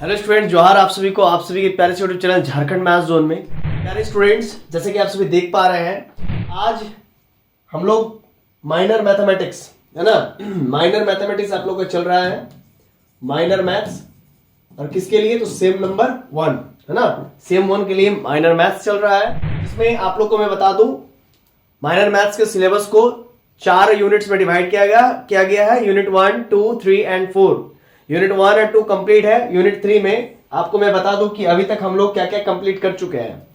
Hello student, जोहार आप सभी को, आप सभी के प्यारे से YouTube channel Jharkhand maths zone में। प्यारे स्टूडेंट्स, जैसे कि आप सभी देख पा रहे हैं, आज हम लोग माइनर मैथमेटिक्स, है ना, माइनर मैथमेटिक्स आप लोग का चल रहा है, माइनर मैथ्स। और किसके लिए? तो सेम नंबर 1, है ना, सेम 1 के लिए माइनर मैथ्स चल रहा है। इसमें आप लोग को मैं बता दूं, माइनर मैथ्स के सिलेबस को 4 यूनिट्स में डिवाइड किया गया है। Unit 1, 2, 3 and 4। यूनिट 1 और 2 कंप्लीट है। यूनिट 3 में आपको मैं बता दूं कि अभी तक हम लोग क्या क्या कंप्लीट कर चुके हैं।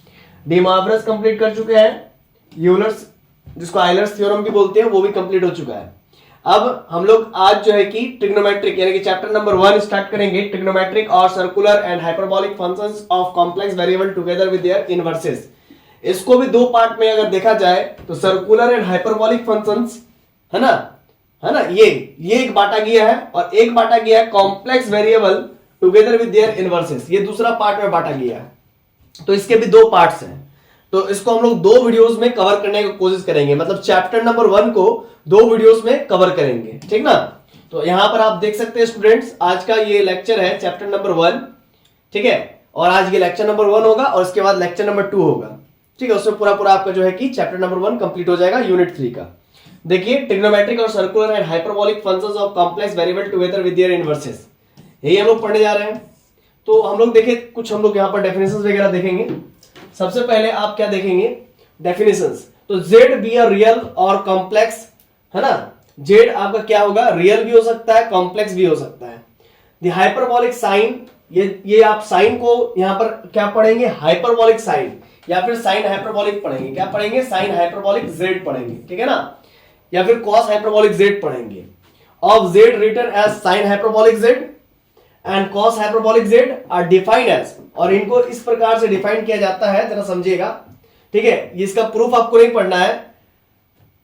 डी मॉर्गन कंप्लीट कर चुके हैं, यूलर्स, जिसको आयलर्स थ्योरम भी बोलते हैं, वो भी कंप्लीट हो चुका है। अब हम लोग आज जो है कि ट्रिग्नोमेट्रिक यानी कि चैप्टर नंबर 1 स्टार्ट करेंगे। ट्रिग्नोमेट्रिक और circular and hyperbolic functions of complex variable together with their inverses. इसको भी 2 पार्ट में अगर देखा जाए तो सर्कुलर एंड हाइपरबॉलिक फंक्शंस, है ना, ये एक बांटा गया है, और एक बांटा गया है complex variable together with their inverses, ये दूसरा पार्ट में बांटा गया है। तो इसके भी 2 पार्ट्स हैं, तो इसको हम लोग 2 वीडियोस में कवर करने की कोशिश करेंगे। मतलब चैप्टर नंबर 1 को 2 वीडियोस में कवर करेंगे, ठीक ना। तो यहां पर आप देख सकते हैं स्टूडेंट्स, आज का ये लेक्चर है चैप्टर नंबर 1, ठीक है, और आज ये लेक्चर नंबर 1 होगा और इसके बाद लेक्चर नंबर 2 होगा, ठीक है। उसमें पूरा आपका जो है कि चैप्टर नंबर 1 कंप्लीट हो जाएगा यूनिट 3 का। देखिए, ट्रिग्नोमेट्रिक और circular and hyperbolic functions of complex variable together with their inverses, यही हम लोग पढ़ने जा रहे हैं। तो हम लोग देखिए, कुछ हम लोग यहाँ पर डेफिनेशंस वगैरह देखेंगे। सबसे पहले आप क्या देखेंगे? डेफिनेशंस। तो जेड बी अ रियल और कॉम्प्लेक्स, है ना, जेड आपका क्या होगा? रियल भी हो सकता है, कॉम्प्लेक्स भी हो सकता है। द हाइपरबॉलिक साइन, ये आप साइन को यहाँ पर क्या पढ़ेंगे? हाइपरबॉलिक साइन, या फिर साइन हाइपरबॉलिक पढ़ेंगे। क्या पढ़ेंगे? साइन हाइपरबॉलिक जेड पढ़ेंगे, ठीक है ना, या फिर कॉस हाइपरबॉलिक जेड पढ़ेंगे। Of Z written as sine hyperbolic Z and cos hyperbolic Z are defined as, और इनको इस प्रकार से डिफाइन किया जाता है, जरा समझिएगा, ठीक है। इसका प्रूफ आपको नहीं पढ़ना है।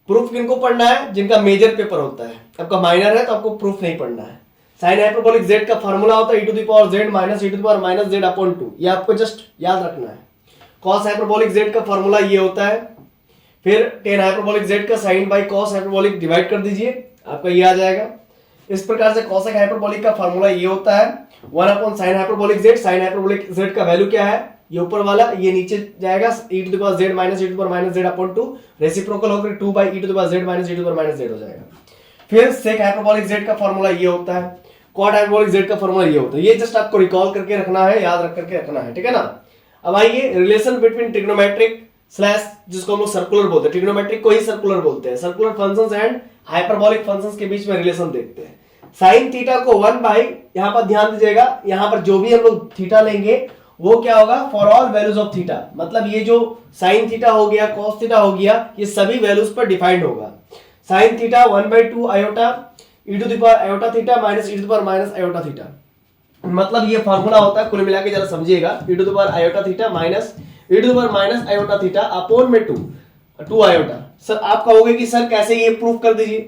प्रूफ किनको पढ़ना है? जिनका मेजर पेपर होता है। आपका माइनर है तो आपको प्रूफ नहीं पढ़ना है। साइन हाइपरबॉलिक जेड का फार्मूला होता है e to the power z minus e to the power minus z upon 2, ये आपको जस्ट याद रखना है। कॉस हाइपरबॉलिक जेड का फार्मूला ये होता है, फिर टेन हाइपरबॉलिक जेड का sine by cos hyperbolic divide कर दीजिए, आपका ये आ जाएगा। इस प्रकार से कॉसेक हाइपरबॉलिक का फार्मूला ये होता है 1 upon sine hyperbolic Z. Sine hyperbolic Z का वैल्यू क्या है? ये ऊपर वाला, ये नीचे जाएगा e to the power z minus e to the power minus z upon 2, reciprocal होकर 2 by e to the power z minus e to the power minus z हो जाएगा। फिर सेक हाइपरबॉलिक जेड का फार्मूला ये होता है, cot hyperbolic Z का formula ये होता है। ये जस्ट आपको रिकॉल करके रखना है, याद रख करके रखना है, ठीक है ना। अब आइए रिलेशन बिटवीन ट्रिग्नोमेट्रिक स्लैश, जिसको हम लोग सर्कुलर बोलते हैं, ट्रिग्नोमेट्रिक को ही सर्कुलर बोलते हैं, circular functions and hyperbolic functions के बीच में रिलेशन देखते हैं। साइन थीटा को 1 बाई, यहां पर ध्यान दीजिएगा, यहां पर जो भी हम लोग थीटा लेंगे वो क्या होगा? For all values of theta. मतलब ये जो साइन थीटा हो गया, कॉस थीटा हो गया, ये सभी वैल्यूज पर डिफाइंड होगा। Sine theta 1/2 iota e to the power iota theta minus e to the power minus iota theta. मतलब ये फार्मूला होता है, कुल मिला के जरा समझिएगा, e to the power iota theta minus e to the power minus iota theta upon में 2 आयोटा। सर आप कहोगे कि सर कैसे ये प्रूफ कर दीजिए?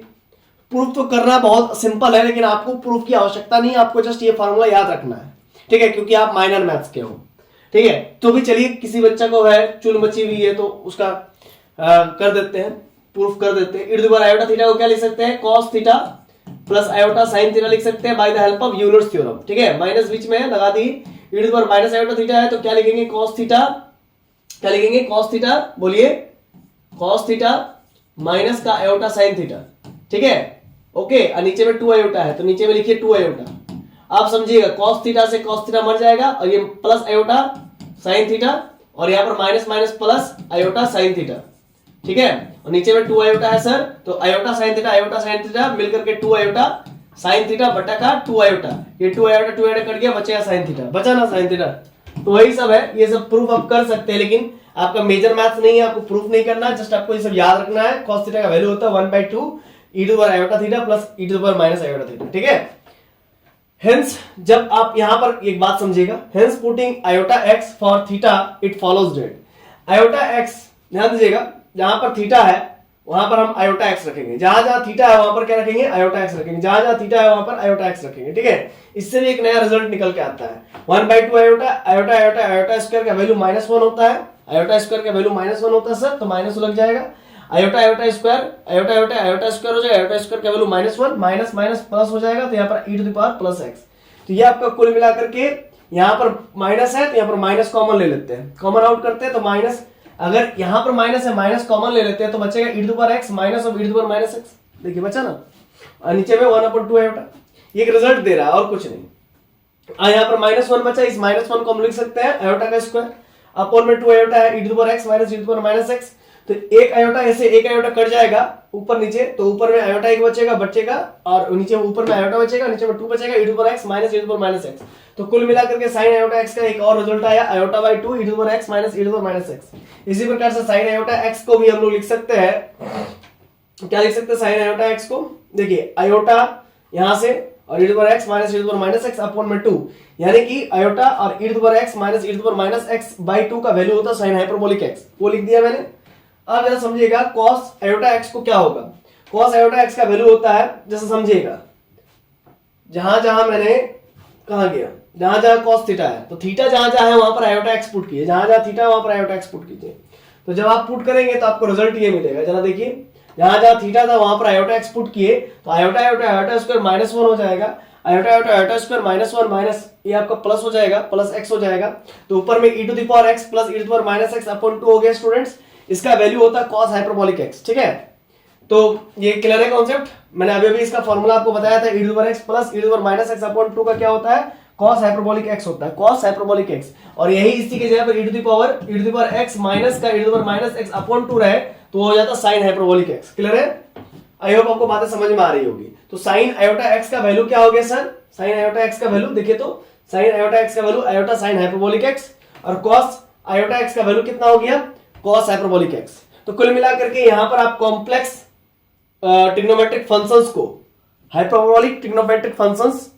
प्रूफ तो करना बहुत सिंपल है, लेकिन आपको प्रूफ की आवश्यकता नहीं, आपको जस्ट ये फार्मूला याद रखना है, ठीक है, क्योंकि आप माइनर मैथ्स के हो, ठीक है। तो भी चलिए, किसी बच्चा को है चुल मची हुई है तो उसका कर देते हैं, प्रूफ कर देते हैं। e to the power iota theta को क्या लिख सकते हैं? cos theta plus iota sine theta लिख सकते हैं by the help of Euler's theorem, ठीक है। माइनस बीच में लगा दी, e to the power minus iota theta है तो क्या लिखेंगे? cos थीटा, क्या लिखेंगे? cos थीटा, बोलिए, cos थीटा माइनस का आयोटा साइन थीटा, ठीक है, ओके। और नीचे में 2 आयोटा है तो नीचे में लिखिए 2 आयोटा। आप समझिएगा, cos थीटा से cos थीटा मर जाएगा और ये प्लस आयोटा साइन थीटा, और यहाँ पर minus minus plus iota sine theta, ठीक है। और नीचे में 2 आयोटा है सर, तो आयोटा साइन थीटा मिलकर के 2 आयोटा साइन थीटा बटा का 2 आयोटा, ये 2 आयोटा कट गया, बचेगा साइन थीटा, बचा ना साइन थीटा। तो वही सब है, ये सब प्रूफ आप कर सकते हैं, लेकिन आपका मेजर मैथ्स नहीं है, आपको प्रूफ नहीं करना, जस्ट आपको ये सब याद रखना है। cos थीटा का वैल्यू होता है 1/2 e to the power iota theta plus e to the power minus iota theta, ठीक है। हेंस जब आप यहां पर एक बात समझिएगा, hence putting iota x for theta it follows that iota x, ध्यान दीजिएगा, जहां पर थीटा है वहां पर हम आयोटा x रखेंगे, जहां जहां थीटा है वहां पर क्या रखेंगे? आयोटा x रखेंगे, जहां जहां थीटा है वहां पर आयोटा x रखेंगे, ठीक है। इससे भी एक नया रिजल्ट निकल के आता है। 1/2 iota iota iota iota square का वैल्यू -1 होता है, आयोटा स्क्वायर का वैल्यू -1 होता है सर, तो माइनस लग जाएगा। Iota iota square iota iota iota square हो जाएगा, आयोटा स्क्वायर का वैल्यू -1 माइनस माइनस प्लस हो जाएगा, तो यहाँ पर e to the power plus x। तो ये आपका कुल मिलाकर के यहाँ पर माइनस है तो यहाँ पर माइनस कॉमन ले लेते हैं, कॉमन आउट करते हैं तो माइनस, अगर यहाँ पर माइनस है माइनस कॉमन ले लेते हैं तो बचेगा e to power x minus of e to power minus x, देखिए बचा ना, और नीचे में 1/2 आयोटा, ये एक रिजल्ट दे रहा है और कुछ नहीं। यहाँ पर -1 बचा, इस -1 को हम लिख सकते हैं आयोटा का स्क्वायर, अपॉन में 2 आयोटा है e to power x minus e to power minus x, तो एक आयोटा ऐसे एक आयोटा कट जाएगा ऊपर नीचे, तो ऊपर में आयोटा एक बचेगा और नीचे ऊपर में आयोटा बचेगा, नीचे में 2 बचेगा, e to power x minus e to power minus x। तो कुल मिलाकर के sin आयोटा x का एक और रिजल्ट आया iota by 2 e to power x minus e to power minus x। इसी प्रकार से sin आयोटा x को भी हम लोग लिख सकते हैं, क्या लिख सकते हैं sin आयोटा x को, देखिए आयोटा यहां से और e to power x minus e to power minus x upon में 2, यानी कि आयोटा और e to power x minus e to power minus x by 2 का वैल्यू होता है sin हाइपरबोलिक x, वो लिख दिया मैंने। अब जरा समझिएगा cos आयोटा x को क्या होगा, cos आयोटा x का वैल्यू होता है, जैसे समझिएगा जहां जहां मैंने कहां गया, जहां जहां cos थीटा है तो थीटा जहां जहां है वहां पर आयोटा x पुट कीजिए, जहां जहां थीटा है वहां पर आयोटा x पुट कीजिए, तो जब आप पुट करेंगे तो आपको रिजल्ट ये मिलेगा। जरा देखिए जहां जहां थीटा था वहां पर आयोटा x पुट किए तो आयोटा आयोटा आयोटा स्क्वायर -1 हो जाएगा, iota iota iota square -1 minus ये आपका प्लस हो जाएगा, प्लस x हो जाएगा, तो ऊपर में e to the power x plus e to the power minus x upon 2 हो गया स्टूडेंट्स, इसका वैल्यू होता है cos हाइपरबोलिक x, ठीक है। तो ये क्लियर है कॉन्सेप्ट, मैंने अभी अभी इसका फॉर्मूला आपको बताया था, e to the power x plus e to the power minus x upon 2 का क्या होता है, cos हाइपरबोलिक x होता है, cos हाइपरबोलिक x, और यही इसी के जगह पर e to the power x minus का e to the power minus x upon 2 रहे तो हो जाता sin हाइपरबोलिक x। क्लियर है, आई होप आपको बातें समझ में आ रही होगी। तो sin आयोटा x का वैल्यू क्या हो गया सर, sin आयोटा x का वैल्यू देखिए तो sin आयोटा x का value iota sin hyperbolic x, और cos आयोटा x का वैल्यू कितना हो गया, cos हाइपरबोलिक x। तो कुल मिलाकर के यहां पर आप कॉम्प्लेक्स ट्रिग्नोमेट्रिक फंक्शंस को हाइपरबोलिक ट्रिग्नोमेट्रिक फंक्शंस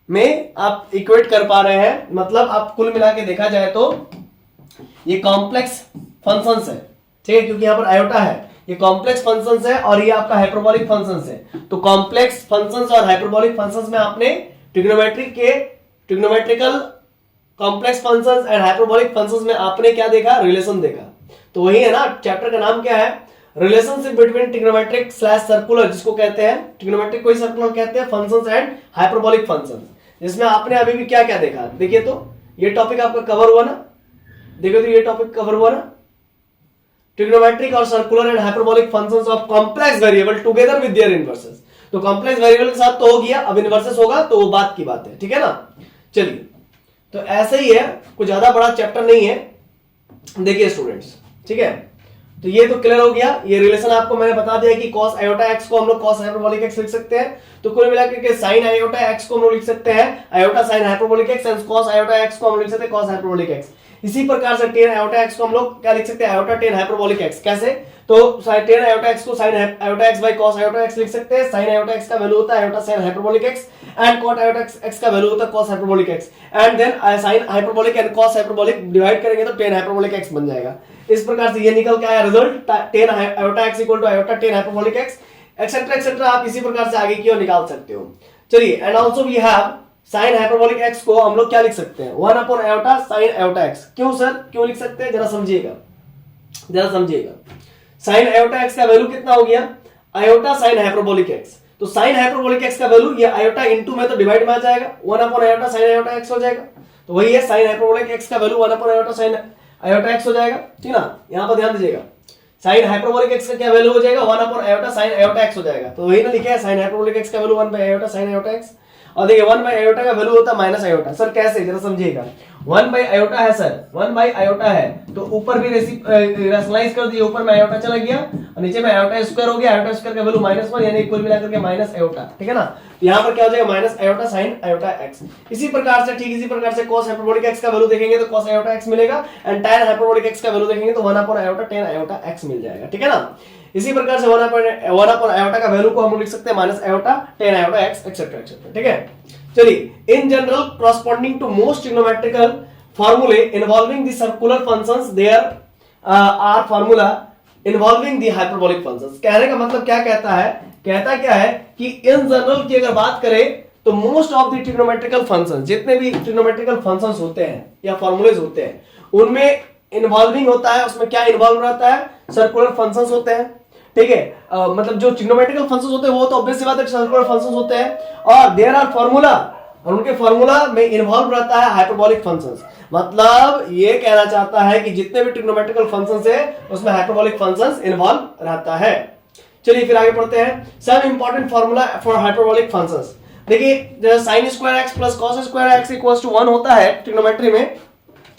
में आप इक्वेट कर पा रहे हैं, मतलब आप कुल मिला के देखा जाए तो ये कॉम्प्लेक्स फंक्शंस है, ठीक है, क्योंकि यहां पर आयोटा है, ये कॉम्प्लेक्स फंक्शंस है और ये आपका हाइपरबोलिक फंक्शंस है। तो कॉम्प्लेक्स फंक्शंस और हाइपरबोलिक फंक्शंस में आपने trigonometrical complex functions and hyperbolic functions में आपने क्या देखा, रिलेशन देखा। तो वही है ना, चैप्टर का नाम क्या है, relationship between trigonometric slash circular, जिसको कहते हैं ट्रिग्नोमेट्रिक कोई सर्कुलर कहते हैं, फंक्शंस एंड हाइपरबोलिक फंक्शंस, जिसमें आपने अभी भी क्या क्या देखा, देखिए तो ये टॉपिक आपका कवर हुआ ना, देखिए तो ये टॉपिक कवर हुआ ना, ट्रिग्नोमेट्रिक और circular and hyperbolic functions of complex variable together with their inverses. तो कॉम्प्लेक्स वेरिएबल के साथ तो हो गया, अब इनवर्सेस होगा तो वो बात की बात है, ठीक है ना। चलिए तो ऐसे ही है, कुछ ज्यादा बड़ा चैप्टर नहीं है, देखिए स्टूडेंट्स, ठीक है। तो ये तो क्लियर हो गया, ये रिलेशन आपको मैंने बता दिया कि cos आयोटा x को हम लोग cos हाइपरबोलिक x लिख सकते हैं, तो कुल मिलाकर के sin आयोटा x को हम लोग लिख सकते हैं iota sin hyperbolic x, and cos iota x को हम लिख सकते हैं cos हाइपरबोलिक x। इसी प्रकार से tan आयोटा x को हम लोग क्या लिख सकते हैं, आयोटा tan हाइपरबोलिक x, कैसे, तो tan आयोटा x को sin iota x by cos iota x लिख सकते हैं, sin आयोटा x का वैल्यू होता है iota sin hyperbolic x and cot iota x का वैल्यू होता है cos hyperbolic x, and then sin hyperbolic and cos hyperbolic divide करेंगे तो tan हाइपरबोलिक x बन जाएगा। इस प्रकार से ये निकल के आया result tan iota x equal to iota tan hyperbolic x, etcetera etcetera, आप इसी प्रकार से आगे की ओर निकाल सकते हो। चलिए, and also we have sin hyperbolic x को हम लोग क्या लिख सकते हैं, 1 upon iota sin iota x। क्यों सर, क्यों लिख सकते हैं, जरा समझिएगा, जरा समझिएगा। sin आयोटा x का वैल्यू कितना हो गया, आयोटा sin हाइपरबोलिक x, तो sin हाइपरबोलिक x का वैल्यू ये आयोटा इनटू में तो डिवाइड में आ जाएगा, 1 upon iota sin iota x हो जाएगा, तो वही है sin हाइपरबोलिक x का value 1 upon iota sin iota x हो जाएगा, ठीक ना। यहां पर ध्यान दीजिएगा, sin हाइपरबोलिक x का क्या वैल्यू हो जाएगा, 1 upon iota sin iota x हो जाएगा, तो वही ना लिखा है sin हाइपरबोलिक x का value 1 by iota sin iota x, और देखिए 1 बाय आयोटा का वैल्यू होता है माइनस आयोटा। सर कैसे, जरा समझिएगा, 1 बाय आयोटा है सर, 1 बाय आयोटा है तो ऊपर भी रैशनलाइज कर दिए, ऊपर में आयोटा चला गया और नीचे में आयोटा स्क्वायर हो गया, आयोटा स्क्वायर का वैल्यू -1 यानी कुल मिलाकर के माइनस आयोटा, ठीक है ना। तो यहाँ पर क्या हो जाएगा, minus iota sin iota x। इसी प्रकार से, ठीक इसी प्रकार से cos हाइपरबोलिक x का वैल्यू देखेंगे तो cos आयोटा x मिलेगा, एंड tan हाइपरबोलिक x का वैल्यू देखेंगे तो 1 upon iota tan iota x मिल जाएगा, ठीक है ना। इसी प्रकार से 1 अपॉन आयोटा का वैल्यू को हम लिख सकते हैं minus iota tan iota x etcetera etcetera, ठीक है। चलिए, in general corresponding to most trigonometrical formulae involving the circular functions there are formula involving the hyperbolic functions। कहने का मतलब क्या कहता है, कहता क्या है कि इन जनरल की अगर बात करें तो most of the trigonometrical functions, जितने भी ट्रिग्नोमेट्रिकल फंक्शंस होते हैं या फॉर्मूलेज होते हैं, उनमें इन्वॉल्विंग होता है, उसमें क्या इन्वॉल्व रहता है, सर्कुलर फंक्शंस होते हैं, ठीक है। मतलब जो ट्रिग्नोमेट्रिकल फंक्शंस होते हैं वो तो ऑब्वियस सी बात है सर्कुलर फंक्शंस होते हैं, और देयर आर फार्मूला और उनके फॉर्मूला में इन्वॉल्व रहता है हाइपरबोलिक फंक्शंस। मतलब ये कहना चाहता है कि जितने भी ट्रिग्नोमेट्रिकल फंक्शंस है उसमें हाइपरबोलिक फंक्शंस इन्वॉल्व रहता है। चलिए फिर आगे पढ़ते हैं सब important formula for hyperbolic functions. देखिए sine square x plus cos square x equal to 1 होता है ट्रिग्नोमेट्री में,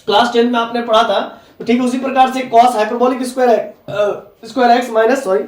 क्लास 10 में आपने पढ़ा था। तो ठीक उसी प्रकार से cos hyperbolic square x minus sign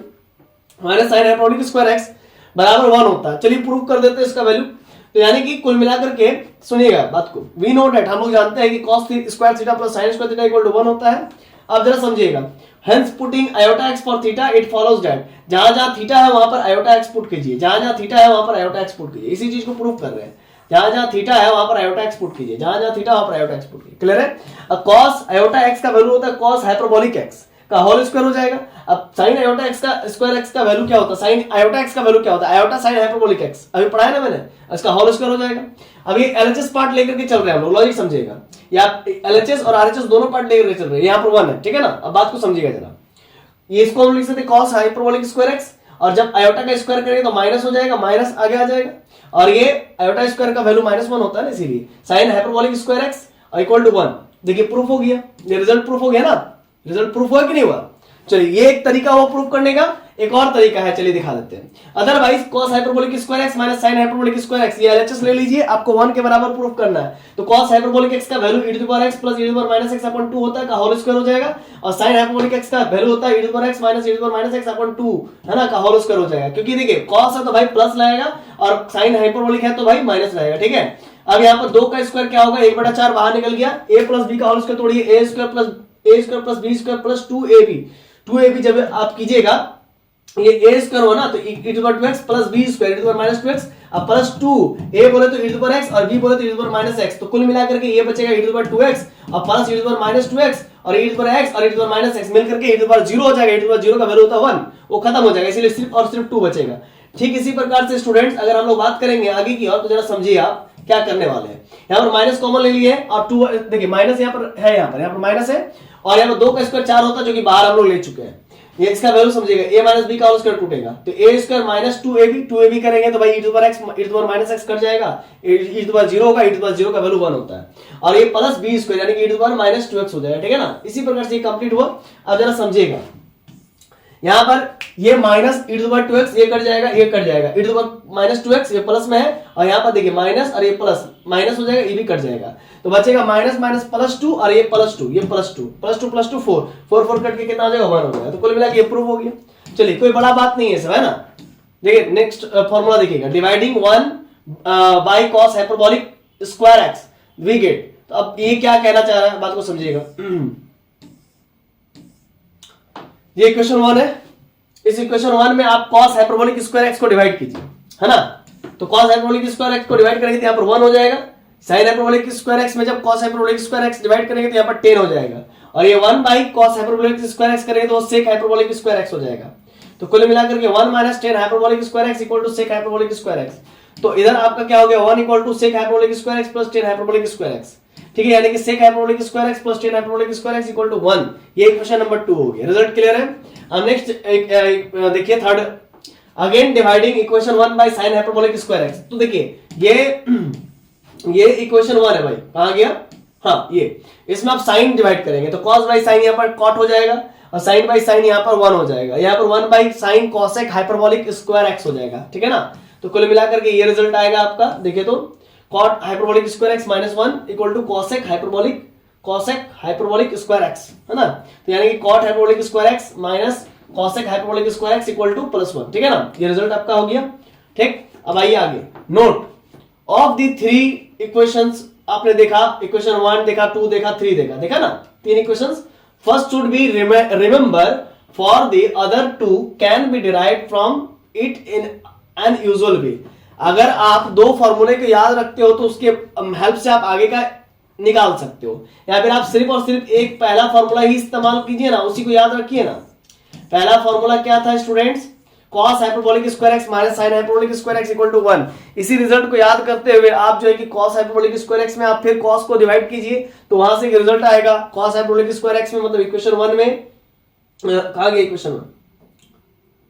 hyperbolic square x बराबर 1 होता है। चलिए प्रूव कर देते हैं इसका वैल्यू। तो यानी कि कुल मिलाकर के सुनिएगा बात को, वी नो दैट हम लोग जानते हैं कि cos square theta plus sin square theta equal to 1 होता है। अब जरा समझिएगा, hence putting iota x for theta it follows that जहां जहां थीटा है वहां पर iota x पुट कीजिए, जहां जहां थीटा है वहां पर iota x पुट कीजिए। इसी चीज को प्रूव कर रहे हैं, जहां जहां थीटा है वहां पर iota x पुट कीजिए, जहां जहां थीटा वहां पर iota x पुट कीजिए। क्लियर है? अब cos iota x का वैल्यू होता है cos हाइपरबोलिक x का होल स्क्वायर हो जाएगा। अब sin iota x का स्क्वायर x का वैल्यू क्या होता है, sin iota x का वैल्यू क्या होता है, iota sin हाइपरबोलिक x, अभी पढ़ा है ना मैंने, इसका होल स्क्वायर हो जाएगा। अब ये LHS पार्ट लेकर के चल रहे हैं हम लोग, लॉजिक समझिएगा, या LHS और RHS दोनों पार्ट लेकर के चल रहे हैं, यहाँ पर 1 है, ठीक है ना। अब बात को समझिएगा जरा, ये इसको हम लिख सकते हैं cos हाइपरबोलिक स्क्वायर x, और जब आयोटा का स्क्वायर करेंगे तो माइनस हो जाएगा, माइनस आगे आ जाएगा, और ये आयोटा स्क्वायर का वैल्यू -1 होता है ना, इसीलिए sin hyperbolic square x equal to 1। देखिए प्रूफ हो गया, ये रिजल्ट प्रूफ हो गया ना, रिजल्ट प्रूफ हुआ कि नहीं हुआ। चलिए ये एक तरीका हुआ प्रूफ करने का, एक और तरीका है, चलिए दिखा देते हैं। Otherwise cos hyperbolic square x minus sin hyperbolic square x, ये LHS ले लीजिए, आपको 1 के बराबर प्रूफ करना है। तो cos हाइपरबोलिक x का value e to the power x plus e to the power -x/2 होता है, का होल स्क्वायर हो जाएगा, और sin हाइपरबोलिक x का वैल्यू होता है e to the power x minus e to the power -x/2 है ना, का होल स्क्वायर हो जाएगा। क्योंकि देखिए cos है तो भाई प्लस लाएगा, और sin हाइपरबोलिक है तो भाई माइनस लाएगा, ठीक है। अब यहाँ पर 2 का स्क्वायर क्या होगा, 1/4 बाहर निकल गया, a प्लस b का होल स्क्वायर तोड़िए, a square plus b square plus 2ab जब आप कीजिएगा, ये a स्क्वायर हो ना, तो e to the 2x plus b square e to the -2x, अब प्लस 2 a बोले तो e टू द x और b बोले तो e टू द -x, तो कुल मिलाकर के ये बचेगा e टू द 2x और plus e to the -2x और e टू द x और e टू द -x मिलकर के e टू द 0 हो जाएगा। e टू द 0 का वैल्यू होता है 1, वो खत्म हो जाएगा, इसलिए सिर्फ और सिर्फ 2 बचेगा। ठीक इसी प्रकार से स्टूडेंट्स अगर हम लोग बात करेंगे आगे की और, तो जरा समझिए आप क्या करने वाले हैं। यहाँ पर माइनस कॉमन ले लिए और 2, देखिए माइनस यहाँ पर है, यहाँ पर माइनस है, और यहाँ पर 2 का स्क्वायर 4 होता है, जो कि बाहर हम लोग ले चुके हैं। ये इसका वैल्यू समझिएगा, a माइनस b का होल स्क्वायर टूटेगा, तो a स्क्वायर माइनस 2ab करेंगे तो भाई e to the power x e to the power -x cut जाएगा, e टू द पावर 0 होगा, e टू द पावर 0 का वैल्यू 1 होता है, और ये प्लस b स्क्वायर यानी कि e to the power -2x हो जाएगा, ठीक है ना। इसी प्रकार से ये कंप्लीट हुआ। अब जरा समझिएगा, यहाँ पर ये minus e to the power 2x ये कट जाएगा, ये कट जाएगा, e to the power -2x ये प्लस में है, और यहाँ पर देखिए माइनस और ये प्लस, माइनस हो जाएगा, ये भी कट जाएगा, तो बचेगा माइनस माइनस प्लस 2 और ये प्लस 2, ये प्लस 2 प्लस 2 4 कट के कितना हो जाएगा 1 हो जाएगा। तो कुल मिला के ये प्रूफ हो गया। चलिए कोई बड़ा बात नहीं है सब, है ना। देखिए नेक्स्ट फॉर्मूला देखिएगा, dividing 1 by cos hyperbolic square x we get. तो अब ये क्या कहना चाह रहा है, बात को समझिएगा। ये इक्वेशन 1 है, इस इक्वेशन 1 में आप cos हाइपरबोलिक स्क्वायर x को डिवाइड कीजिए, है ना। तो cos हाइपरबोलिक स्क्वायर x को डिवाइड करेंगे तो यहाँ पर 1 हो जाएगा, sin हाइपरबोलिक स्क्वायर x में जब cos hyperbolic square x divide करेंगे तो यहाँ पर 10 हो जाएगा, और ये 1 by cos hyperbolic square x करेंगे तो sec हाइपरबोलिक स्क्वायर x हो जाएगा। तो कुल मिलाकर के 1 minus 10 hyperbolic square x equal to sec hyperbolic square x। तो इधर आपका क्या हो गया, 1 equal to sec hyperbolic square x plus 10 hyperbolic square x, ठीक है, यानी कि sec hyperbolic square x plus 10 hyperbolic square x equal to 1। ये इक्वेशन नंबर 2 हो गया। रिजल्ट क्लियर है। अब नेक्स्ट देखिए third, again dividing equation 1 by sin hyperbolic square x। तो देखिए ये इक्वेशन 1 है भाई, कहां गया, हाँ ये, इसमें आप sin डिवाइड करेंगे तो cos बाय sin यहाँ पर cot हो जाएगा, और sin बाय sin यहाँ पर 1 हो जाएगा, यहाँ पर 1 by sin cosec hyperbolic square x हो जाएगा, ठीक है ना। तो कुल मिलाकर के ये रिजल्ट आएगा आपका, देखिए तो cot hyperbolic square x minus 1 equal to cosec hyperbolic square x, है ना। तो यानी कि cot hyperbolic square x minus cosec hyperbolic square x equal to +1, ठीक है ना। ये रिजल्ट आपका हो गया, ठीक। अब आइए आगे, नोट ऑफ दी 3 इक्वेशंस आपने देखा, इक्वेशन 1 देखा, 2 देखा, 3 देखा ना, 3 equations. First should be remember for the other 2 can be derived from it in an usual way. अगर आप 2 फॉर्मूले को याद रखते हो तो उसके हेल्प से आप आगे का निकाल सकते हो, या फिर आप सिर्फ और सिर्फ एक पहला फॉर्मूला ही इस्तेमाल कीजिए ना, उसी को याद रखिए ना। पहला फॉर्मूला क्या था students, cos hyperbolic square x minus sin hyperbolic square x equal to 1। इसी रिजल्ट को याद करते हुए आप जो है कि cos हाइपरबोलिक स्क्वायर x में आप फिर cos को डिवाइड कीजिए तो वहां से रिजल्ट आएगा cos हाइपरबोलिक स्क्वायर x में, मतलब इक्वेशन 1 में कहा गया इक्वेशन 1,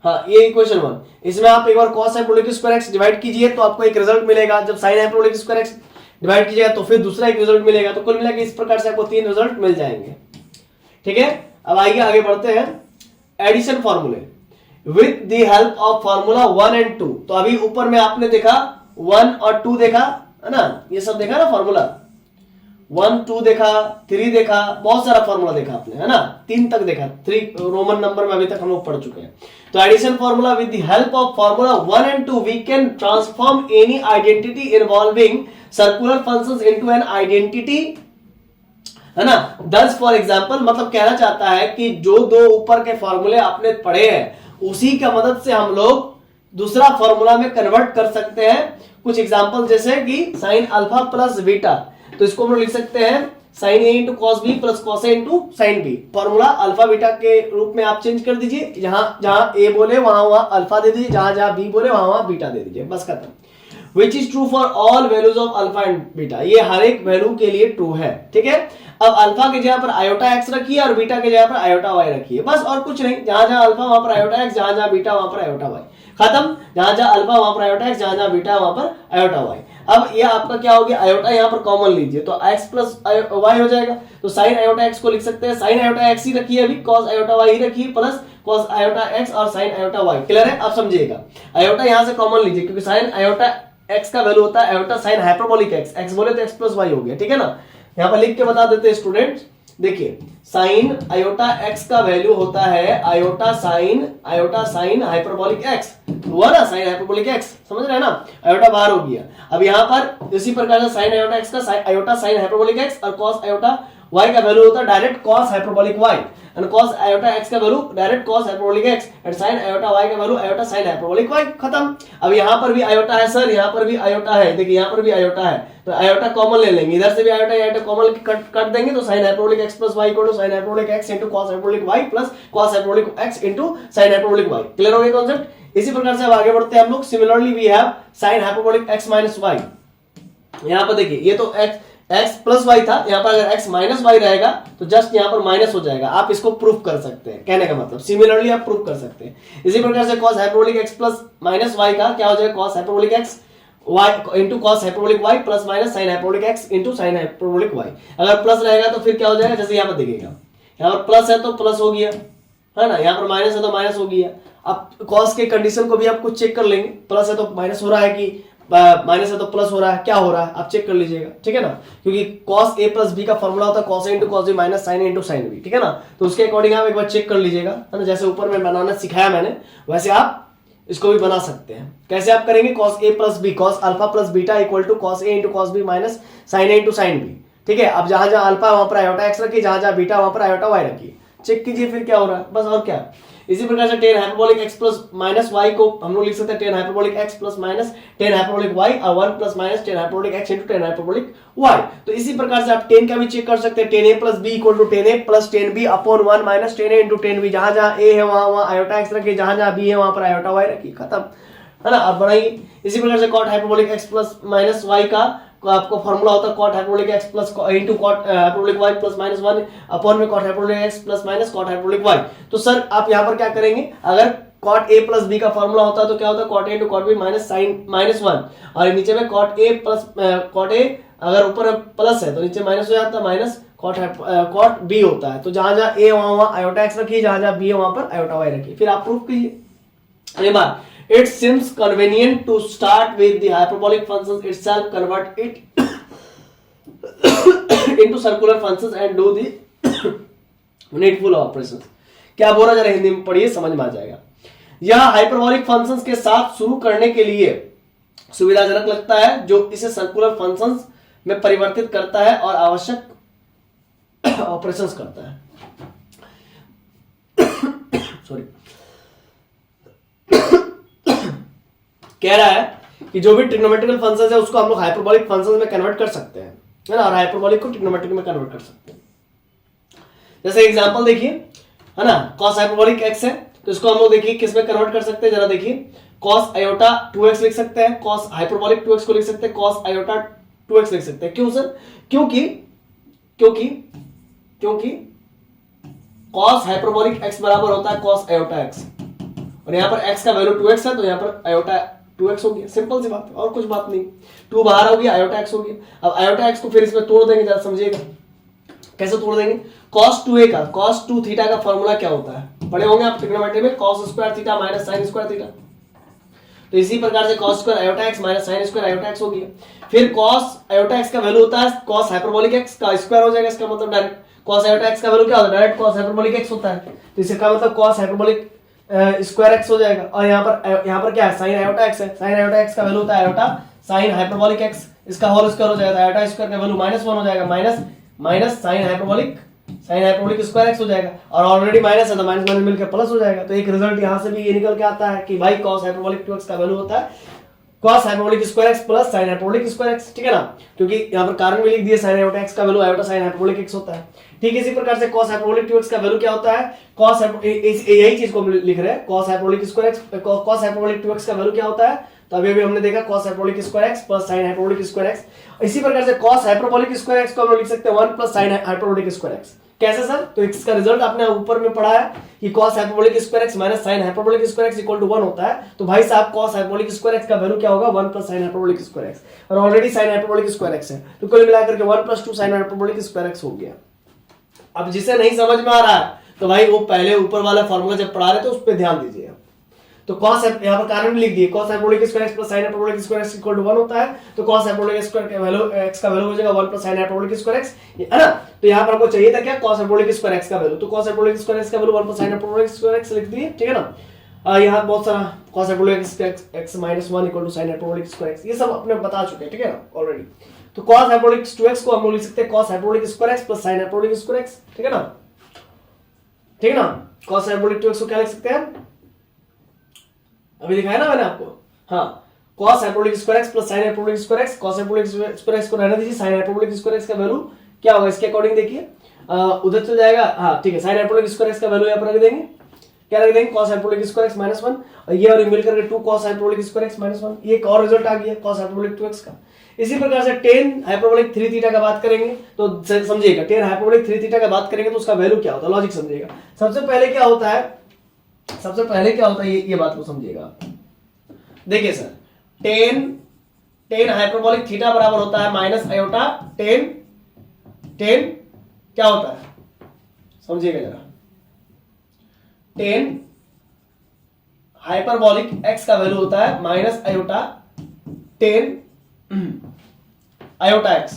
हाँ, ये इक्वेशन 1। इसमें आप एक बार cos hyperbolic square x divide कीजिए तो आपको एक रिजल्ट मिलेगा, जब sin hyperbolic square x divide कीजिएगा तो फिर दूसरा एक रिजल्ट मिलेगा, तो कुल मिला के इस प्रकार से आपको 3 रिजल्ट मिल जाएंगे। ठीक है, अब आगे बढ़ते हैं एडिशन फॉर्मूले with the help of formula 1 and 2। तो अभी ऊपर में आपने देखा 1 और 2 देखा है ना, ये सब देखा ना, फॉर्मूला 1 2 देखा, 3 देखा, बहुत सारा फॉर्मूला देखा आपने, है ना, 3 तक देखा, 3 रोमन नंबर में अभी तक हम लोग पढ़ चुके हैं। तो addition formula with the help of formula 1 and 2 we can transform any identity involving circular functions into an identity, है ना। दस फॉर एग्जांपल, मतलब कहना चाहता है कि जो दो ऊपर के फॉर्मूले आपने पढ़े हैं उसी का मदद से हम लोग दूसरा फॉर्मूला में कन्वर्ट कर सकते हैं। कुछ एग्जांपल जैसे कि साइन अल्फा प्लस बीटा, तो इसको हम लोग लिख सकते हैं साइन ए into cos B plus cos ए into sine B. Formula alpha beta के रूप में आप चेंज कर दीजिए, जहां जहां ए बोले वहां अल्फा दे दीजिए, जहां जहां बी बोले वहां बीटा दे दीजिए, बस खत्म। Which is true for all values of alpha and beta, ये हर एक वैल्यू के लिए ट्रू है। ठीक है, अब अल्फा के जगह पर आयोटा एक्स रखिए और बीटा के जगह पर आयोटा वाई रखिए, बस और कुछ नहीं। जहां जहां अल्फा वहां पर आयोटा एक्स, जहां जहां बीटा वहां पर आयोटा वाई, खत्म। जहां जहां अल्फा वहां पर आयोटा एक्स, जहां जहां बीटा वहां पर आयोटा वाई। अब ये आपका क्या हो गया, आयोटा यहाँ पर कॉमन लीजिए तो x प्लस वाई हो जाएगा, तो साइन आयोटा एक्स को लिख सकते हैं, साइन आयोटा एक्स ही रखिए, अभी कॉस आयोटा वाई ही रखिए, प्लस कॉस आयोटा एक्स और साइन आयोटा वाई। क्लियर है, आप समझिएगा। आयोटा यहाँ से कॉमन लीजिए क्योंकि साइन आयोटा एक्स का वैल्यू होता है iota sine hyperbolic x, x बोले तो एक्स प्लस वाई हो गया। ठीक है ना, यहाँ पर लिख के बता देते हैं स्टूडेंट्स, देखिए साइन आयोटा एक्स का वैल्यू होता है आयोटा साइन हाइपरबोलिक एक्स, हुआ ना, साइन हाइपरबोलिक एक्स, समझ रहे हैं ना, आयोटा बाहर हो गया। अब यहाँ पर इसी प्रकार से साइन आयोटा एक्स का आयोटा साइन हाइपरबोलिक एक्स और कॉस आयोटा y का वैल्यू होता है direct cos hyperbolic y, and cos iota x का value direct cos hyperbolic x, and sin iota y का value iota sin hyperbolic y, खत्म। अब यहाँ पर भी आयोटा है सर, यहाँ पर भी आयोटा है, देखिए यहाँ पर भी आयोटा है, तो आयोटा कॉमन ले लेंगे, इधर से भी आयोटा कॉमन कट देंगे, तो sin hyperbolic x plus y equal to sin hyperbolic x into cos hyperbolic y plus cos hyperbolic x into sin hyperbolic y। Clear हो गया कॉन्सेप्ट। इसी प्रकार से अब आगे बढ़ते हैं हम लोग। Similarly we have sin hyperbolic x minus y, यहाँ पर देखिए ये तो x प्लस वाई था, यहाँ पर अगर x माइनस वाई रहेगा तो जस्ट यहाँ पर माइनस हो जाएगा। आप इसको प्रूफ कर सकते हैं, कहने का मतलब सिमिलरली आप प्रूफ कर सकते हैं। इसी प्रकार से cos hyperbolic x plus minus y का क्या हो जाएगा, cos hyperbolic x y into cos hyperbolic y plus minus sin hyperbolic x into sin hyperbolic y। अगर प्लस रहेगा तो फिर क्या हो जाएगा, जैसे यहाँ पर देखिएगा, यहाँ पर प्लस है तो प्लस हो गया, है ना, यहाँ पर माइनस है तो माइनस हो गया। अब cos के कंडीशन को भी आप कुछ चेक कर लेंगे, प्लस है तो माइनस हो रहा है कि माइनस है तो प्लस हो रहा है, क्या हो रहा है आप चेक कर लीजिएगा। ठीक है ना, क्योंकि cos a प्लस b का फॉर्मूला होता है cos a into cos b minus sin a into sin b। ठीक है ना, तो उसके अकॉर्डिंग आप एक बार चेक कर लीजिएगा, है ना, जैसे ऊपर में बनाना सिखाया मैंने वैसे आप इसको भी बना सकते हैं। कैसे आप करेंगे, cos a plus b, cos alpha plus beta equal to cos a into cos b minus sin a into sin b। ठीक है, अब जहां जहां अल्फा वहां पर आयोटा x रखिए, जहां जहां बीटा वहां पर आयोटा y रखिए, चेक कीजिए फिर क्या हो रहा है, बस और क्या। इसी प्रकार से tan hyperbolic x plus minus y को हम लोग लिख सकते हैं tan hyperbolic x plus minus tan hyperbolic y और 1 plus minus tan hyperbolic x into tan hyperbolic y। तो इसी प्रकार से आप tan का भी चेक कर सकते हैं, tan a plus b equal to tan a plus tan b upon 1 minus tan a into tan b। जहां जहां a है वहां आयोटा x रखिए, जहां जहां b है वहां पर आयोटा y रखिए, खत्म, है ना। आप बनाइए। इसी प्रकार से cot hyperbolic x plus minus y का आपको फॉर्मूला होता है cot hyperbolic x plus into cot hyperbolic y plus minus 1 upon में cot hyperbolic x plus minus cot hyperbolic y। तो सर आप यहाँ पर क्या करेंगे, अगर cot a प्लस b का फॉर्मूला होता है तो क्या होता है cot a into cot b minus sin minus 1, और नीचे में cot a plus cot a अगर ऊपर प्लस है तो नीचे माइनस हो जाता है, माइनस cot b होता है। तो जहां जहां a वहां आयोटा x रखिए, जहां जहां b है वहां पर आयोटा y रखिए, फिर आप प्रूफ कीजिए। It seems convenient to start with the hyperbolic functions itself, convert it into circular functions and do the needful operations। क्या बोल रहा, जरा हिंदी में पढ़िए, समझ में आ जाएगा। यह हाइपरबोलिक फंक्शंस के साथ शुरू करने के लिए सुविधाजनक लगता है, जो इसे सर्कुलर फंक्शंस में परिवर्तित करता है और आवश्यक ऑपरेशंस करता है। सॉरी, कह रहा है कि जो भी ट्रिग्नोमेट्रिकल फंक्शंस है उसको हम लोग हाइपरबोलिक फंक्शंस में कन्वर्ट कर सकते हैं, है ना, और हाइपरबोलिक को ट्रिग्नोमेट्रिक में कन्वर्ट कर सकते हैं। जैसे एग्जांपल देखिए, है ना, cos हाइपरबोलिक x है तो इसको हम लोग देखिए किस में कन्वर्ट कर सकते हैं, जरा देखिए, cos आयोटा 2x लिख सकते हैं, cos हाइपरबोलिक 2x को लिख सकते हैं, cos आयोटा 2x लिख सकते हैं। क्यों सर, क्योंकि cos हाइपरबोलिक x बराबर होता है cos आयोटा x, और यहाँ पर x का वैल्यू 2x है तो यहाँ पर आयोटा 2x हो गया। सिंपल सी बात है और कुछ बात नहीं। 2 बाहर हो गया, आयोटा x हो गया। अब आयोटा x को फिर इसमें तोड़ देंगे, जरा समझिएगा कैसे तोड़ देंगे। cos 2a का cos 2 थीटा का फॉर्मूला क्या होता है, पढ़े होंगे आप ट्रिग्नोमेट्री में, cos square theta minus sin square theta. तो इसी प्रकार से cos square iota x minus sin square iota x हो गया। फिर cos आयोटा x का वैल्यू होता है cos हाइपरबोलिक x का स्क्वायर हो जाएगा, इसका मतलब डायरेक्ट cos आयोटा x का वैल्यू क्या होता है, डायरेक्ट cos हाइपरबोलिक x होता है, तो इसका मतलब cos हाइपरबोलिक स्क्वायर x हो जाएगा। और यहाँ पर क्या है, sin आयोटा x है, sin आयोटा x का वैल्यू होता है आयोटा sin हाइपरबोलिक x, इसका होल स्क्वायर हो जाएगा, आयोटा स्क्वायर का वैल्यू -1 हो जाएगा, minus sin hyperbolic square x हो जाएगा। और ऑलरेडी माइनस है तो माइनस माइनस मिलकर प्लस हो जाएगा। तो एक रिजल्ट यहाँ से भी ये निकल के आता है कि भाई cos हाइपरबोलिक 2x का वैल्यू होता है cos hyperbolic square x plus sin hyperbolic square x, ठीक है ना, क्योंकि यहाँ पर कारण भी लिख दिया sin आयोटा x का value iota sin hyperbolic x होता है। ठीक इसी प्रकार से cos हाइपरबोलिक 2x का वैल्यू क्या होता है, यही चीज को हम लिख रहे हैं, cos hyperbolic square x, cos hyperbolic 2x का वैल्यू क्या होता है, तो अभी हमने देखा cos hyperbolic square x plus sin hyperbolic square x। इसी प्रकार से cos हाइपरबोलिक स्क्वायर x को हम लिख सकते हैं 1 plus sin hyperbolic square x। कैसे सर, तो इसका रिजल्ट आपने ऊपर में पढ़ा है कि cos hyperbolic square x minus sin hyperbolic square x equal to 1 होता है। तो भाई साहब cos हाइपरबोलिक स्क्वायर x का वैल्यू क्या होगा, 1 plus sin hyperbolic square x, और already sin hyperbolic square x है, तो कुल मिलाकर के 1 plus 2 sin hyperbolic square x हो गया। अब जिसे नहीं समझ में आ रहा है तो भाई वो पहले ऊपर वाला फॉर्मूला जब पढ़ा रहे थे उस पर ध्यान दीजिए। तो cos यहाँ पर कारण भी लिख दिए, cos hyperbolic square x plus sin hyperbolic square x equal to 1 होता है, तो cos हाइपरबोलिक स्क्वायर का वैल्यू x का वैल्यू हो जाएगा 1 plus sin hyperbolic square x, है ना। तो यहाँ पर हमको चाहिए था क्या, cos हाइपरबोलिक स्क्वायर x का वैल्यू, तो cos हाइपरबोलिक स्क्वायर x का value 1 plus sin hyperbolic square x लिख दिए, ठीक है ना। यहाँ बहुत सारा cos hyperbolic x minus 1 equal to sin hyperbolic square x, ये सब अपने बता चुके हैं, ठीक है ना ऑलरेडी। तो cos हाइपरबोलिक 2x को हम लोग लिख सकते हैं cos hyperbolic square x plus sin hyperbolic square x, ठीक है ना, ठीक है ना। cos हाइपरबोलिक 2x को क्या लिख सकते हैं, अभी दिखाया ना मैंने आपको, हाँ, cos hyperbolic square x plus sin hyperbolic square x, cos hyperbolic square x को रहने दीजिए, sin हाइपरबोलिक स्क्वायर x का वैल्यू क्या होगा इसके अकॉर्डिंग देखिए, उधर चल जाएगा, हाँ ठीक है, sin हाइपरबोलिक स्क्वायर x का वैल्यू यहाँ पर रख देंगे, क्या रख देंगे, cos hyperbolic square x minus 1, और ये और मिल करके 2 cos hyperbolic square x minus 1, ये एक और रिजल्ट आ गया cos हाइपरबोलिक 2x का। इसी प्रकार से tan हाइपरबोलिक 3 थीटा का बात करेंगे तो समझिएगा, tan हाइपरबोलिक 3 थीटा का बात करेंगे तो उसका वैल्यू क्या होता है, लॉजिक समझिएगा। सबसे पहले क्या होता है, ये बात को समझिएगा। देखिए सर, tan हाइपरबोलिक थीटा बराबर होता है माइनस आयोटा tan क्या होता है, समझिएगा जरा, tan हाइपरबोलिक x का वैल्यू होता है minus iota tan iota x,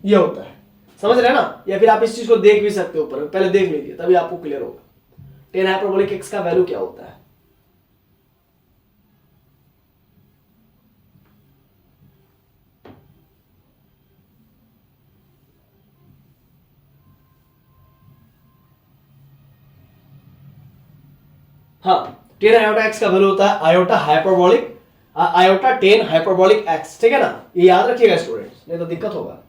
ये होता है, समझ रहे हैं ना। या फिर आप इस चीज को देख भी सकते हो, ऊपर पहले देख लीजिए तभी आपको क्लियर होगा tan हाइपरबोलिक x का वैल्यू क्या होता है। हाँ, tan आयोटा x का वैल्यू होता है आयोटा tan हाइपरबोलिक x, ठीक है ना, ये याद रखिएगा स्टूडेंट्स, नहीं तो दिक्कत होगा।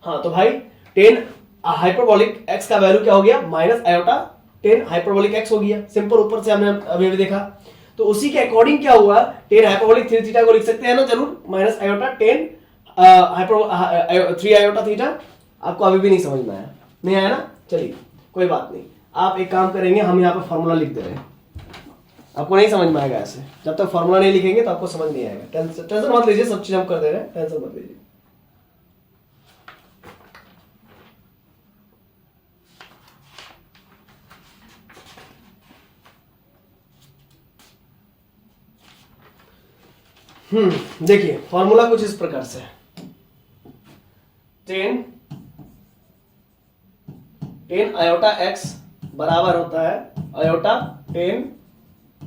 हाँ तो भाई tan हाइपरबोलिक x का वैल्यू क्या हो गया, minus iota tan hyperbolic x हो गया, सिंपल, ऊपर से हमने अभी देखा। तो उसी के अकॉर्डिंग क्या हुआ, tan हाइपरबोलिक 3 थीटा को लिख सकते हैं ना जरूर, minus iota tan 3 iota theta. आपको अभी भी नहीं समझ में आया, नहीं आया ना, चलिए कोई बात नहीं, आप एक काम करेंगे, हम यहाँ पे फॉर्मूला लिख दे रहे हैं, आपको नहीं समझ में आएगा ऐसे, जब तक फॉर्मूला नहीं लिखेंगे तो आपको समझ नहीं आएगा। टेंशन मत लीजिए, सब चीज हम कर दे रहे हैं, टेंशन मत लीजिए। देखिए फॉर्मूला कुछ इस प्रकार से, tan आयोटा x बराबर होता है आयोटा tan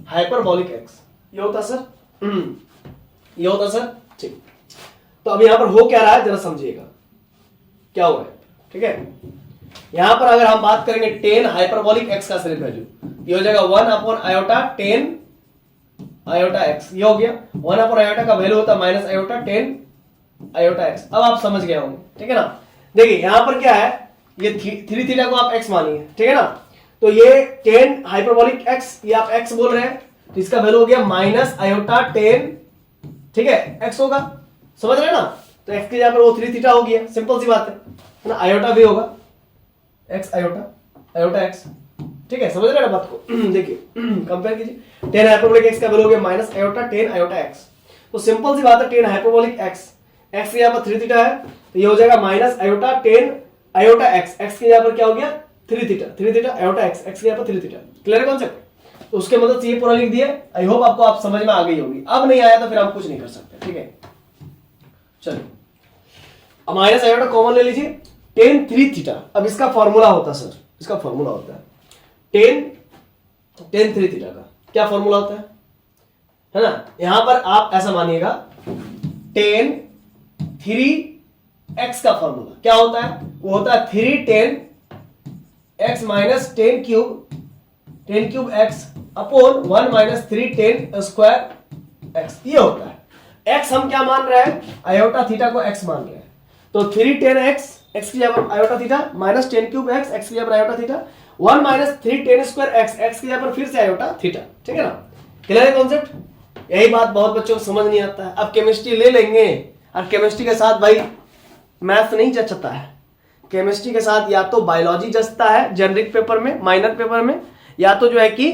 हाइपरबोलिक x, ये होता सर, ये होता सर, ठीक। तो अब यहां पर हो क्या रहा है जरा समझिएगा क्या हो रहा है, ठीक है। यहां पर अगर हम बात करेंगे tan हाइपरबोलिक x का सिर्फ वैल्यू, ये हो जाएगा 1 upon iota tan iota x, ये हो गया 1 अपॉन आयोटा का वैल्यू होता है minus iota tan iota x। अब आप समझ गए होंगे, ठीक है ना। देखिए यहां पर क्या है, ये 3 थीटा को आप x मानिए, ठीक है ना, तो ये tan हाइपरबोलिक x, ये आप x बोल रहे हैं, तो इसका वैल्यू हो गया माइनस आयोटा टेन, ठीक है, एक्स होगा, समझ रहे ना। तो एक्स की जगह पर वो 3 थीटा हो गया, सिंपल सी बात है ना। आयोटा भी होगा एक्स आयोटा, आयोटा एक्स, ठीक है, समझ रहे ना बात को। देखिए कंपेयर कीजिए, टेन हाइपरबोलिक एक्स का वैल्यू हो गया minus iota tan iota x. तो सिंपल सी बात है, टेन हाइपरबोलिक एक्स, एक्स की यहाँ पर 3 थीटा है, तो ये हो जाएगा minus iota tan iota x, x की यहाँ पर क्या हो गया 3 theta, 3 theta iota x, x की यहाँ पर 3 थीटा। क्लियर है कॉन्सेप्ट। तो उसके मदद से ये पूरा लिख दिया। आई होप आपको आप समझ में आ गई होगी। अब नहीं आया तो फिर हम कुछ नहीं कर सकते, ठीक है। चलिए अब माइनस आयोटा कॉमन ले लीजिए, टेन 3 थीटा। अब इसका फॉर्मूला होता है सर, इसका फॉर्मूला होता है टेन 3 थीटा का क्या फॉर्मूला होता है ना। यहां पर आप ऐसा मानिएगा, टेन 3 एक्स का फॉर्मूला क्या होता है, वो होता है 3 10 x minus 10 cube x upon 1 minus 3 10 square x, ये होता है। एक्स हम क्या मान रहे हैं, आयोटा थीटा को एक्स मान रहे हैं। तो 3 10 एक्स, एक्स की जगह iota theta, minus 10 cube x, x की जगह iota theta, 1 minus 3 10 square x, x की जगह फिर से आयोटा थीटा, ठीक है ना। क्लियर है कॉन्सेप्ट। यही बात बहुत बच्चों को समझ नहीं आता है। अब केमिस्ट्री ले लेंगे और केमिस्ट्री के साथ भाई मैथ नहीं जचता है। केमिस्ट्री के साथ या तो बायोलॉजी जचता है जेनरिक पेपर में, माइनर पेपर में, या तो जो है कि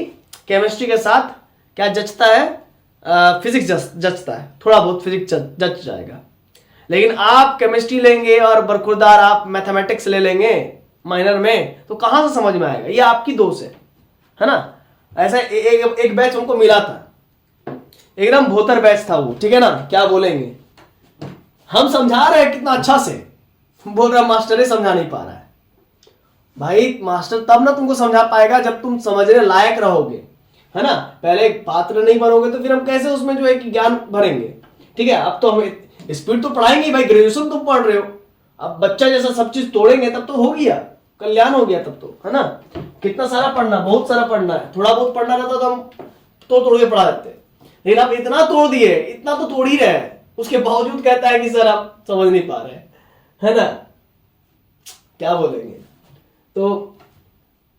केमिस्ट्री के साथ क्या जचता है, फिजिक्स जचता है, थोड़ा बहुत फिजिक्स जच जाएगा। लेकिन आप केमिस्ट्री लेंगे और बरखुरदार आप मैथमेटिक्स ले लेंगे माइनर में, तो कहां से समझ में आएगा। ये आपकी दोष है ना। ऐसा एक बैच हमको मिला था, एकदम भोतर बैच था वो, ठीक है ना। क्या बोलेंगे, हम समझा रहे हैं कितना अच्छा से, बोल रहा मास्टर ही समझा नहीं पा रहा है। भाई मास्टर तब ना तुमको समझा पाएगा जब तुम समझने लायक रहोगे, है ना। पहले पात्र नहीं बनोगे तो फिर हम कैसे उसमें जो है कि ज्ञान भरेंगे, ठीक है। अब तो हमें स्पीड तो पढ़ाएंगे भाई, ग्रेजुएशन तुम पढ़ रहे हो, अब बच्चा जैसा सब चीज तोड़ेंगे तब तो हो गया, कल्याण हो गया तब तो, है ना। कितना सारा पढ़ना, बहुत सारा पढ़ना है, थोड़ा बहुत पढ़ना रहता तो हम तोड़ के पढ़ा देते, लेकिन आप इतना तोड़ दिए, इतना तो तोड़ ही रहे हैं, उसके बावजूद कहता है कि सर आप समझ नहीं पा रहे, है ना। क्या बोलेंगे, तो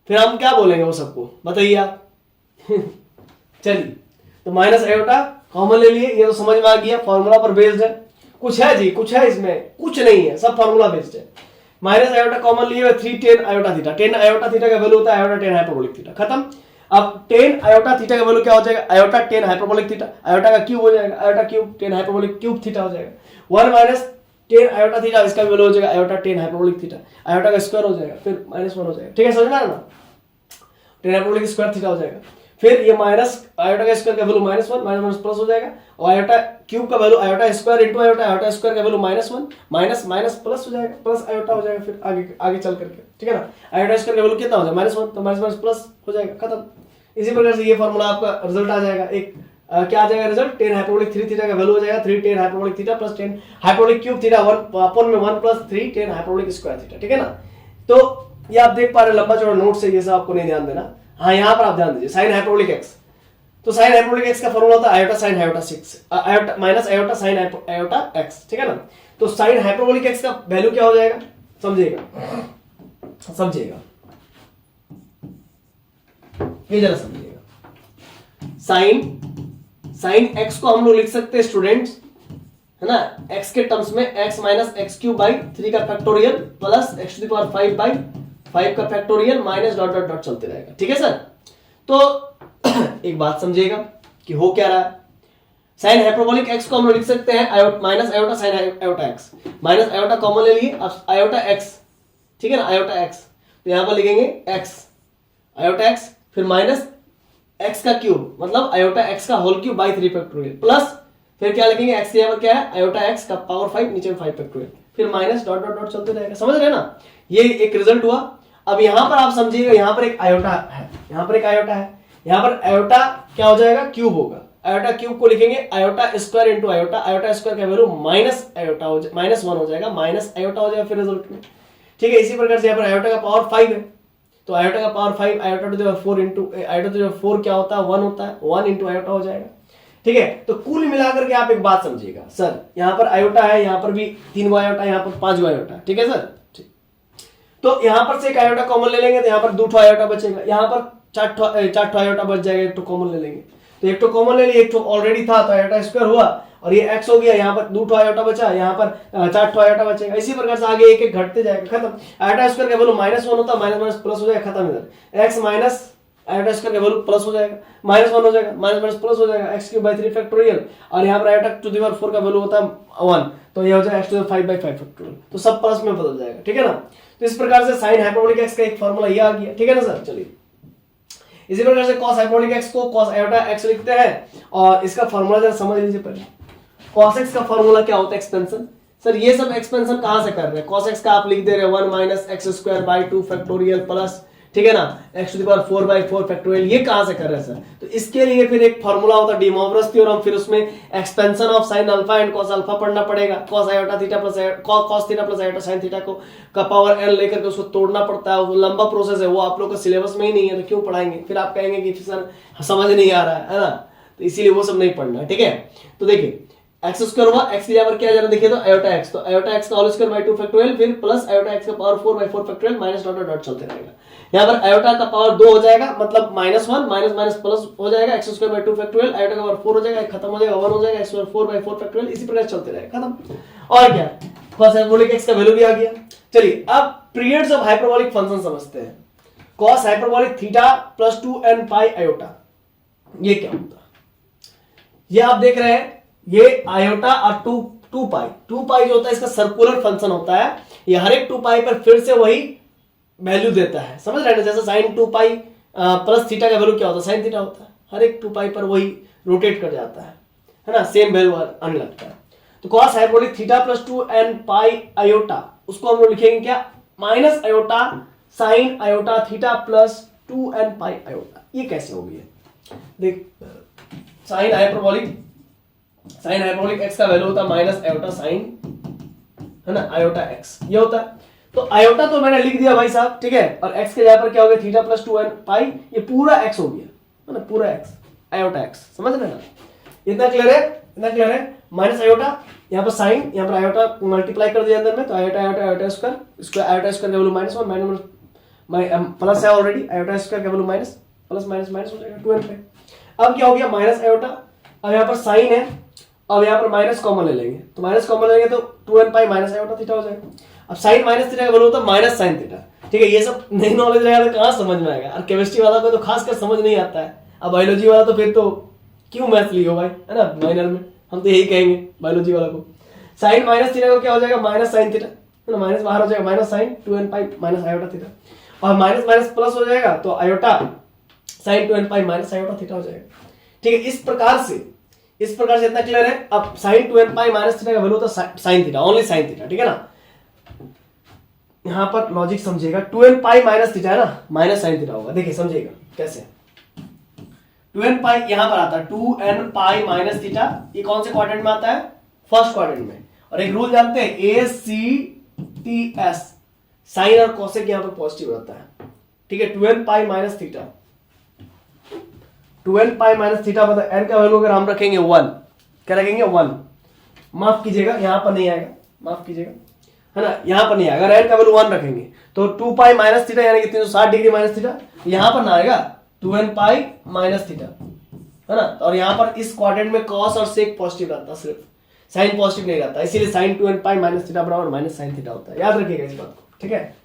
फिर हम क्या बोलेंगे वो सबको, बताइए आप। चलिए, तो माइनस आयोटा कॉमन ले लिए, ये तो समझ में आ गया, फॉर्मूला पर बेस्ड है। कुछ है जी, कुछ है इसमें, कुछ नहीं है, सब फॉर्मूला बेस्ड है। माइनस आयोटा कॉमन लिए 3 10 आयोटा थीटा, 10 आयोटा थीटा का वैल्यू होता है आयोटा 10 हाइपरबोलिक थीटा, खत्म। अब 10 आयोटा थीटा का वैल्यू क्या हो जाएगा, आयोटा 10 हाइपरबोलिक थीटा, आयोटा का क्यूब हो जाएगा, iota cube 10 hyperbolic cube theta हो जाएगा। 1 माइनस 10 आयोटा थीटा, इसका वैल्यू हो जाएगा आयोटा 10 हाइपरबोलिक थीटा, आयोटा का स्क्वायर हो जाएगा, फिर -1 हो जाएगा, ठीक है, समझ में आया ना। 10 हाइपरबोलिक स्क्वायर थीटा हो जाएगा, फिर ये माइनस आयोटा का स्क्वायर का वैल्यू -1 माइनस प्लस हो जाएगा, और आयोटा क्यूब का value iota square into iota, iota square का वैल्यू -1 माइनस माइनस प्लस हो जाएगा, प्लस आयोटा हो जाएगा, फिर आगे चल करके, ठीक है ना। आयोटा स्क्वायर का वैल्यू कितना हो जाएगा -1, तो माइनस प्लस हो जाएगा, खत्म। इसी प्रकार से ये फॉर्मूला आपका रिजल्ट आ जाएगा। एक क्या आ जाएगा रिजल्ट, 10 हाइपरबोलिक 3 थीटा का वैल्यू हो जाएगा 3 10 hyperbolic theta plus 10 hyperbolic cube theta 1 upon में 1 प्लस 3 10 हाइपरबोलिक स्क्वायर थीटा, ठीक है ना। तो ये आप देख पा रहे हैं, लंबा चौड़ा नोट से, ये सब आपको नहीं ध्यान देना। हाँ, यहाँ पर आप ध्यान दीजिए, साइन हाइपरबोलिक एक्स, तो साइन हाइपरबोलिक एक्स का फॉर्मूला होता है iota sine iota 6 iota minus iota sine iota x, ठीक है ना। तो साइन हाइपरबोलिक एक्स का वैल्यू क्या हो जाएगा, समझिएगा, ये जरा समझिएगा। साइन एक्स को हम लोग लिख सकते हैं स्टूडेंट्स, है ना, एक्स के टर्म्स में x minus x cube by 3 का factorial plus x to the power 5 by 5 का factorial minus dot dot dot चलते रहेगा, ठीक है सर। तो एक बात समझिएगा कि हो क्या रहा है। साइन हाइपरबोलिक x को हम लोग लिख सकते हैं minus iota sine iota x, minus iota common ले लिए, अब आयोटा x, ठीक है ना, आयोटा x, तो यहां पर लिखेंगे x आयोटा x, फिर माइनस x का क्यूब मतलब आयोटा x का whole cube by 3 factorial plus फिर क्या लिखेंगे x के यहाँ पर क्या है आयोटा x का पावर 5 नीचे में 5 फैक्टोरियल, फिर माइनस डॉट डॉट डॉट चलते रहेगा, समझ रहे हैं ना। ये एक रिजल्ट हुआ। अब यहां पर आप समझिएगा, यहां पर एक आयोटा है, यहां पर एक आयोटा है, यहां पर आयोटा क्या हो जाएगा, क्यूब होगा। आयोटा क्यूब को लिखेंगे iota square into iota, iota square का वैल्यू माइनस आयोटा हो जाएगा, -1 हो जाएगा, माइनस आयोटा हो जाएगा फिर रिजल्ट में, ठीक है। इसी प्रकार से यहाँ पर आयोटा का पावर 5 है, तो आयोटा का power 5 iota to the power 4 into iota to the power 4 क्या होता है 1 होता है, 1 इंटू आयोटा हो जाएगा, ठीक है। तो कुल मिलाकर के आप एक बात समझिएगा सर, यहाँ पर आयोटा है, यहाँ पर भी 3 गो आयोटा, यहाँ पर 5 गो आयोटा, ठीक है सर। ठीक, तो यहाँ पर से एक आयोटा कॉमन ले लेंगे तो यहाँ पर 2 ठो आयोटा बचेगा, यहाँ पर 4 ठो आयोटा बच जाएगा, 1 ठो कॉमन ले लेंगे, तो तो एक तो कॉमन ले लिया, एक तो ऑलरेडी था तो आयोटा स्क्वायर हुआ, और ये x हो गया, यहाँ पर 2 आयोटा बचा, यहाँ पर 4 आयोटा बचेगा। इसी प्रकार से आगे एक एक घटते जाएगा, खत्म। आयोटा स्क्वायर का वैल्यू -1 होता है, माइनस माइनस प्लस हो जाएगा, खत्म। इधर x माइनस आयोटा स्क्वायर का वैल्यू प्लस हो जाएगा, -1 हो जाएगा, माइनस माइनस प्लस हो जाएगा, x³ 3 फैक्टोरियल, और यहाँ पर आयोटा टू द पावर 4 का वैल्यू होता है 1, तो ये हो जाएगा x⁵ फैक्टोरियल, तो सब प्लस में बदल जाएगा, ठीक है ना। तो इस प्रकार से साइन हाइपरबोलिक x का एक फार्मूला ये आ गया, ठीक है ना सर। चलिए इसी प्रकार से cos हाइपरबोलिक x को cos आयोटा x लिखते हैं, और इसका फार्मूला जरा समझ लीजिए पहले। cos x का फार्मूला क्या होता है? एक्सपेंशन। सर ये सब एक्सपेंशन कहां से कर रहे हैं? cos x का आप लिख दे रहे हैं 1 माइनस x² 2 फैक्टोरियल प्लस, ठीक है ना, x⁴/4 फैक्टोरियल, ये कहां से कर रहे हैं सर? तो इसके लिए फिर एक फार्मूला होता है डी मोवरस थ्योरम, फिर उसमें expansion of sin alpha and cos alpha पढ़ना पड़ेगा। cos iota theta plus cos theta plus iota sin theta को का पावर n लेकर के उसको तोड़ना पड़ता है, वो लंबा प्रोसेस है, वो आप लोग का सिलेबस में ही नहीं है, तो क्यों पढ़ाएंगे? फिर आप कहेंगे कि सर समझ नहीं आ रहा है ना, तो इसीलिए वो सब नहीं पढ़ना है, ठीक है। तो देखिए x² हुआ, x की जगह पर क्या जरा देखिए तो आयोटा x, तो आयोटा x का होल स्क्वायर बाय 2 फैक्टोरियल, फिर प्लस आयोटा x का power 4/4 factorial, minus dot dot चलते रहेगा। यहाँ पर आयोटा का पावर 2 हो जाएगा, मतलब -1 माइनस माइनस प्लस हो जाएगा, x² बाय 2 फैक्टोरियल, आयोटा का पावर 4 हो जाएगा, खत्म हो जाएगा, 1 हो जाएगा, x⁴/4 फैक्टोरियल, इसी प्रकार चलते रहेगा, खत्म। और क्या, cos हाइपरबोलिक x का वैल्यू भी आ गया। चलिए अब पीरियड्स ऑफ हाइपरबोलिक फंक्शन समझते हैं। cos hyperbolic theta plus 2n पाई आयोटा, ये क्या होता है? ये आप देख रहे हैं, ये आयोटा और 2 पाई जो होता है इसका सर्कुलर फंक्शन होता है, ये हर एक 2 पाई पर फिर से वही वैल्यू देता है, समझ रहे हैं ना। जैसे sin 2 पाई प्लस थीटा का वैल्यू क्या होता है? sin थीटा होता है, हर एक 2 पाई पर वही रोटेट कर जाता है ना, सेम वैल्यू आने लगता है। तो cos hyperbolic theta plus 2n पाई आयोटा, उसको हम लोग लिखेंगे क्या? Minus iota sin iota theta plus 2n पाई आयोटा। ये कैसे हो गया? देख, sin हाइपरबोलिक x का वैल्यू होता है माइनस आयोटा साइन, है ना, आयोटा x, ये होता है। तो आयोटा तो मैंने लिख दिया भाई साहब, ठीक है, और x के जगह पर क्या हो गया? थीटा प्लस 2n पाई, ये पूरा x हो गया, है ना, पूरा x, आयोटा x, समझ रहे हैं ना? इतना क्लियर है, इतना क्लियर है। माइनस आयोटा, यहाँ पर साइन, यहाँ पर आयोटा मल्टीप्लाई कर दिया अंदर में, तो आयोटा आयोटा आयोटा स्क्वायर, इसको आयोटा स्क्वायर का वैल्यू -1 माइनस प्लस है ऑलरेडी, आयोटा स्क्वायर का value minus plus minus minus हो जाएगा 2n पे। अब क्या हो गया? माइनस आयोटा, अब यहाँ पर साइन है, अब यहाँ पर माइनस कॉमन ले लेंगे, तो माइनस कॉमन लेंगे तो 2n pi minus iota theta हो जाएगा। अब साइन माइनस थीटा का वैल्यू होता है माइनस साइन थीटा, ठीक है। ये सब नहीं नॉलेज रहेगा तो कहाँ समझ में आएगा, और केमिस्ट्री वाला को तो खासकर समझ नहीं आता है, अब बायोलॉजी वाला तो फिर तो क्यों मैथ लियो भाई, है ना, माइनर में हम तो यही कहेंगे बायोलॉजी वाला को। साइन माइनस थीटा को क्या हो जाएगा? माइनस साइन थीटा, है ना, माइनस बाहर हो जाएगा, minus sine 2n pi minus iota theta, और माइनस माइनस प्लस हो जाएगा, तो iota sine 2n pi minus iota theta हो जाएगा, ठीक है। इस प्रकार से इतना क्लियर है। अब sine 2n pi minus theta का वैल्यू होता है sine theta, only sine theta, ठीक है ना। यहां पर लॉजिक समझिएगा, 2n पाई माइनस थीटा है ना, माइनस साइन थीटा होगा, देखिए समझिएगा कैसे। 2n पाई यहां पर आता है, 2n पाई माइनस थीटा, ये कौन से क्वाड्रेंट में आता है? फर्स्ट क्वाड्रेंट में। और एक रूल जानते हैं, ACTS, साइन और कोसेक यहां पर पॉजिटिव रहता है, ठीक है। 2n pi minus theta, 2n pi minus theta मतलब n का वैल्यू अगर हम रखेंगे 1, क्या रखेंगे? 1, माफ कीजिएगा यहां पर नहीं आएगा, माफ कीजिएगा, है ना, यहां पर नहीं आएगा। अगर n का वैल्यू 1 रखेंगे तो 2 पाई माइनस थीटा यानी कि 360 डिग्री माइनस थीटा, यहां पर ना आएगा 2n पाई माइनस थीटा, है ना। और यहां पर इस क्वाड्रेंट में cos और sec पॉजिटिव रहता है, सिर्फ साइन पॉजिटिव नहीं रहता, इसीलिए sin 2n pi minus theta बराबर माइनस साइन थीटा होता है, याद रखिएगा इस बात को, ठीक है।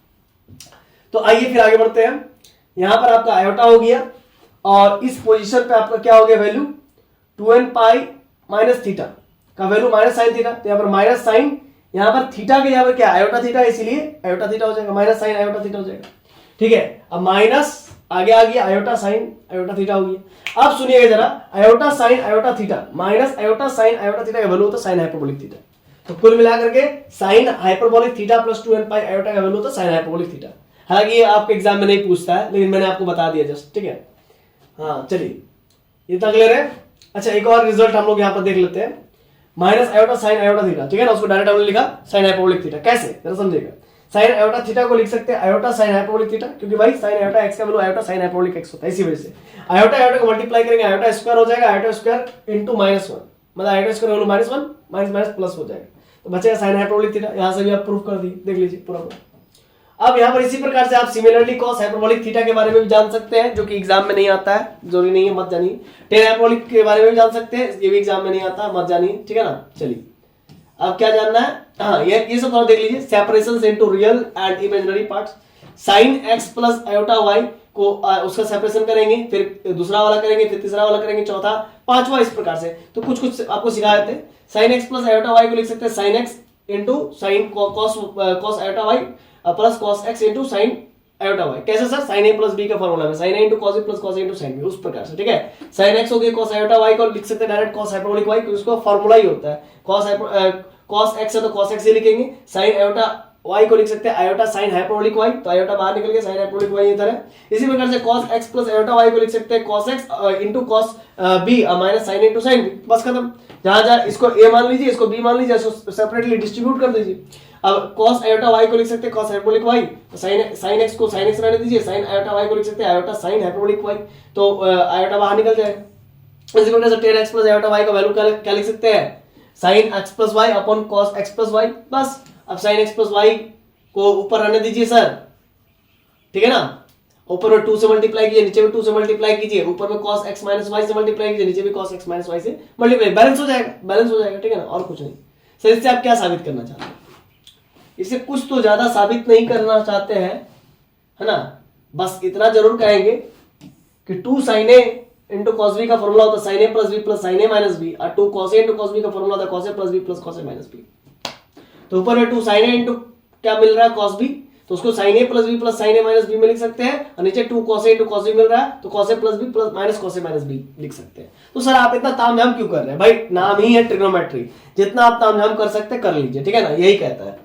तो आइए फिर आगे बढ़ते हैं। यहां पर आपका आयोटा हो गया, और इस पोजीशन पे आपका क्या हो गया value? 2n pi minus theta का वैल्यू माइनस साइन थीटा, तो यहाँ पर माइनस साइन, यहाँ पर थीटा के यहाँ पर क्या आयोटा थीटा, इसीलिए आयोटा थीटा हो जाएगा, माइनस साइन आयोटा थीटा हो जाएगा, ठीक है। अब माइनस आगे आ गया, आयोटा साइन आयोटा थीटा हो गया। अब सुनिएगा जरा, iota sine iota theta minus iota sine iota theta का वैल्यू होता है साइन हाइपरबोलिक थीटा। तो कुल मिलाकर के sine hyperbolic theta plus 2n पाई आयोटा का वैल्यू होता है साइन हाइपरबोलिक थीटा। हालांकि ये आपके एग्जाम में नहीं पूछता है, लेकिन मैंने आपको बता दिया जस्ट, ठीक है। हाँ चलिए, इतना क्लियर है। अच्छा एक और रिजल्ट हम लोग यहाँ पर देख लेते हैं, minus iota sine iota theta, ठीक है ना, उसको डायरेक्ट हमने लिखा साइन हाइपरबोलिक थीटा। कैसे, जरा समझिएगा। साइन आयोटा थीटा को लिख सकते हैं आयोटा साइन हाइपरबोलिक थीटा, क्योंकि भाई साइन आयोटा एक्स का value iota sine hyperbolic x होता है, इसी वजह से आयोटा आयोटा को मल्टीप्लाई करेंगे, आयोटा स्क्वायर हो जाएगा, आयोटा स्क्वायर इंटू -1, मतलब iota square value -1 minus minus plus हो जाएगा, तो बचेगा साइन हाइपरबोलिक थीटा। यहां से भी आप प्रूफ कर दिए, देख लीजिए पूरा पूरा। अब यहाँ पर इसी प्रकार से आप सिमिलरली कॉस हाइपरबोलिक थीटा के बारे में भी जान सकते हैं, जो कि एग्जाम में नहीं आता है, जरूरी नहीं है, मत जानिए। टेन हाइपरबोलिक के बारे में भी जान सकते हैं, ये भी एग्जाम में नहीं आता, मत जानिए, ठीक है ना। चलिए अब क्या जानना है, हाँ ये सब थोड़ा देख लीजिए। Separation into real and imaginary parts. Sine x plus iota y को उसका सेपरेशन करेंगे, फिर दूसरा वाला करेंगे, फिर तीसरा वाला करेंगे, चौथा, पांचवा, इस प्रकार से। तो कुछ कुछ आपको सिखाए थे। Sine x plus iota y को लिख सकते हैं sine x into sine cos iota y plus cos x into sine iota y. कैसे sir? Sine a plus b का फॉर्मूला में sine A into cos a plus cos A into sine b, उस प्रकार से, ठीक है। Sine x हो गया कॉस आयोटा वाई को लिख सकते हैं डायरेक्ट कॉस हाइपरबोलिक वाई, उसका फॉर्मूला ही होता है कॉस एक्स है तो कॉस एक्स ही लिखेंगे। साइन आयोटा वाई को लिख सकते हैं आयोटा साइन हाइपरबोलिक वाई, तो आयोटा बाहर निकल गया, साइन हाइपरबोलिक वाई इधर है। इसी प्रकार से cos x plus iota y को लिख सकते हैं cos x into cos b minus sine into sine b, बस खत्म। जहां जहां इसको ए मान लीजिए, इसको बी मान लीजिए, इसको सेपरेटली डिस्ट्रीब्यूट कर दीजिए। अब cos आयोटा y को लिख सकते हैं cos हाइपरबोलिक y, तो sin x को sin x रहने दीजिए, sin आयोटा y को लिख सकते हैं आयोटा sin हाइपरबोलिक y, तो आयोटा बाहर निकल जाएगा। इसी प्रकार से tan x plus iota y का वैल्यू क्या लिख सकते हैं, sin x plus y upon cos x plus y, बस। अब sin x प्लस y को ऊपर रहने दीजिए सर, ठीक है ना। ऊपर में 2 से मल्टीप्लाई कीजिए, नीचे में 2 से मल्टीप्लाई कीजिए, ऊपर में cos x माइनस y से मल्टीप्लाई कीजिए, नीचे भी cos x माइनस y से मल्टीप्लाई, बैलेंस हो जाएगा, ठीक है ना, और कुछ नहीं। सर इससे आप क्या साबित करना चाहते हैं? इसे कुछ तो ज्यादा साबित नहीं करना चाहते हैं, है ना, बस इतना जरूर कहेंगे कि 2 sin a into cos b का फॉर्मूला होता है sin a plus b plus sin a minus b, और 2 cos a into cos b का फॉर्मूला होता है cos a plus b plus cos a minus b। तो ऊपर में 2 sin a इंटू क्या मिल रहा है cos b, तो उसको sin a plus b plus sin a minus b में लिख सकते हैं, और नीचे 2 cos a into cos b मिल रहा है, तो cos a plus b plus minus cos a minus b लिख सकते हैं। तो सर आप इतना तामझाम क्यों कर रहे हैं? भाई नाम ही है ट्रिग्नोमेट्री, जितना आप तामझाम कर सकते हैं कर लीजिए, ठीक है ना, यही कहता है,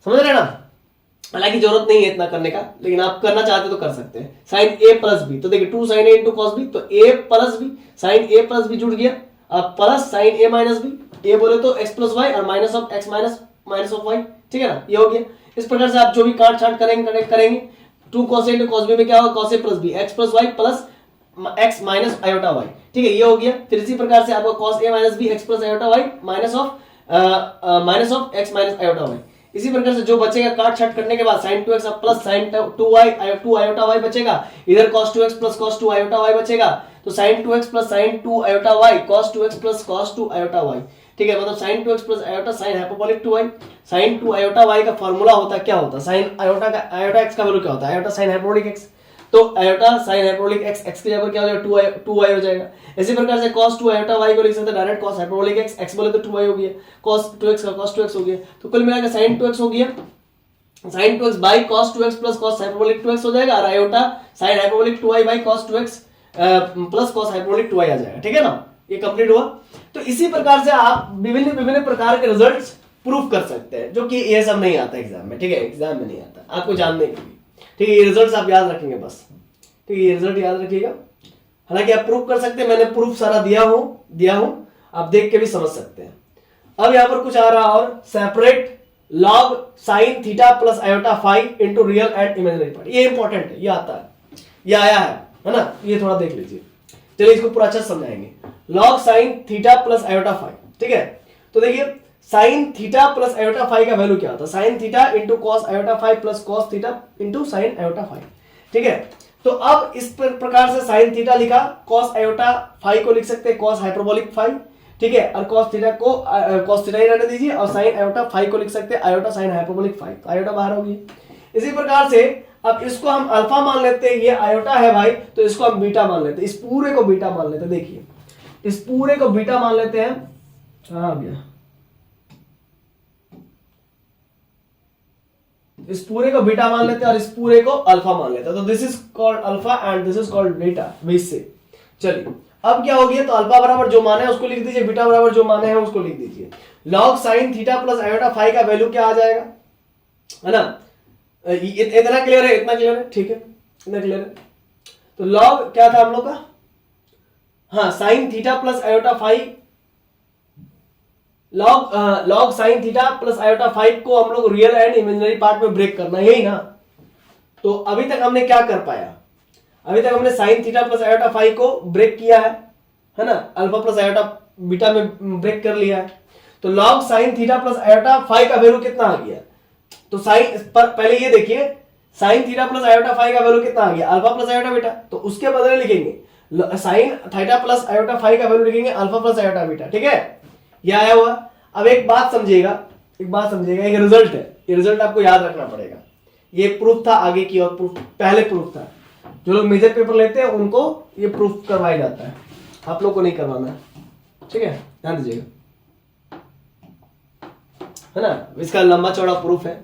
समझ रहे ना। हालांकि जरूरत नहीं है इतना करने का, लेकिन आप करना चाहते तो कर सकते हैं। साइन ए प्लस बी, तो देखिए 2 sin a into cos b, तो a plus b, sine a plus b जुड़ गया, अब plus sine a minus b, a बोले तो एक्स प्लस वाई और minus of x minus of y, ठीक है ना, ये हो गया। इस प्रकार से आप जो भी काट छाट करेंगे 2 cos a into cos b में क्या होगा, cos a plus b, x plus y plus x minus iota y, ठीक है, ये हो गया। फिर इसी प्रकार से आपका cos a minus b x plus iota y minus of x minus iota y. इसी प्रकार से जो बचेगा काट छाट करने के बाद sin 2x plus sin 2 iota y बचेगा, इधर cos 2x plus cos 2 iota y बचेगा, तो sin 2x plus sin 2 iota y cos 2x plus cos 2 iota y, ठीक है, मतलब sin 2x plus iota sin hyperbolic 2y। sin 2 iota y का formula होता है, क्या होता है, sin आयोटा x का वैल्यू क्या होता है, आयोटा sin हाइपरबोलिक x, तो आयोटा sin हाइपरबोलिक x की जगह क्या हो जाएगा 2y हो जाएगा। इसी प्रकार से cos 2 आयोटा y को लिख सकते हैं डायरेक्ट cos हाइपरबोलिक x बोले तो 2y हो गया, cos 2x का cos 2x हो गया, तो कुल मिलाकर sin 2x हो गया, sin 2x by cos 2x plus cos hyperbolic 2x हो जाएगा, और iota sin hyperbolic 2y by cos 2x plus cos hyperbolic 2y आ जाएगा, ठीक है ना, ये कंप्लीट हुआ। तो इसी प्रकार से आप विभिन्न प्रकार के रिजल्ट्स प्रूफ कर सकते हैं, जो कि ये सब नहीं आता एग्जाम में, ठीक है, एग्जाम में नहीं आता, आपको जानने के लिए, ठीक है, ये रिजल्ट्स आप याद रखेंगे बस, ठीक है, ये रिजल्ट याद रखिएगा। हालांकि आप प्रूफ कर सकते हैं, मैंने प्रूफ सारा दिया हूं, आप देख के भी समझ सकते हैं। अब यहां पर कुछ आ रहा और separate log sine theta plus iota phi into real and imaginary part, ये इंपॉर्टेंट है, ये आता है, ये आया है ना, ये थोड़ा देख लीजिए। चलिए इसको पूरा अच्छा समझाएंगे। Log sine theta plus iota phi, ठीक है, तो देखिए sine theta plus iota phi का वैल्यू क्या होता है, sine theta into cos iota phi plus cos theta into sine iota phi, ठीक है। तो अब इस प्रकार से साइन थीटा लिखा, कॉस आयोटा फाई को लिख सकते हैं कॉस हाइपरबोलिक फाई, ठीक है, और कॉस थीटा को कॉस थीटा ही रहने दीजिए, और साइन आयोटा फाई को लिख सकते हैं आयोटा साइन हाइपरबोलिक फाई, तो आयोटा बाहर होगी। इसी प्रकार से अब इसको हम अल्फा मान लेते हैं, ये आयोटा है भाई, तो इसको हम बीटा मान लेते हैं, इस पूरे को बीटा मान लेते हैं, देखिए इस पूरे को बीटा मान लेते हैं, हाँ भैया, इस पूरे को बीटा मान लेते हैं और इस पूरे को अल्फा मान लेते हैं, तो this is called alpha and this is called beta, वैसे। चलिए अब क्या हो गया, तो अल्फा बराबर जो माने है उसको लिख दीजिए, बीटा बराबर जो माने हैं उसको लिख दीजिए। Log sine theta plus iota phi का वैल्यू क्या आ जाएगा, है ना, इतना क्लियर है, इतना क्लियर है, ठीक है, इतना क्लियर है। तो लॉग क्या था हम लोग का, हाँ, sine theta plus iota phi, log sine theta plus iota phi को हम लोग रियल एंड इमेजिनरी पार्ट में ब्रेक करना, यही ना। तो अभी तक हमने क्या कर पाया, अभी तक हमने sine theta plus iota phi को ब्रेक किया है ना, अल्फा प्लस आयोटा बीटा में ब्रेक कर लिया है। तो log sine theta plus iota phi का वैल्यू कितना आ गया, तो साइन पर पहले ये देखिए sine theta plus iota phi का वैल्यू कितना आ गया, अल्फा प्लस आयोटा बीटा, तो उसके बदले लिखेंगे sine theta plus iota phi का वैल्यू लिखेंगे अल्फा प्लस आयोटा बीटा, ठीक है, ये आया हुआ। अब एक बात समझिएगा, एक रिजल्ट है, ये रिजल्ट आपको याद रखना पड़ेगा। ये प्रूफ था आगे की और प्रूफ पहले प्रूफ था, जो लोग मेजर पेपर लेते हैं उनको ये प्रूफ करवाया जाता है, आप लोग को नहीं करवाना, ठीक है, ध्यान दीजिएगा, है ना। इसका लंबा चौड़ा प्रूफ है।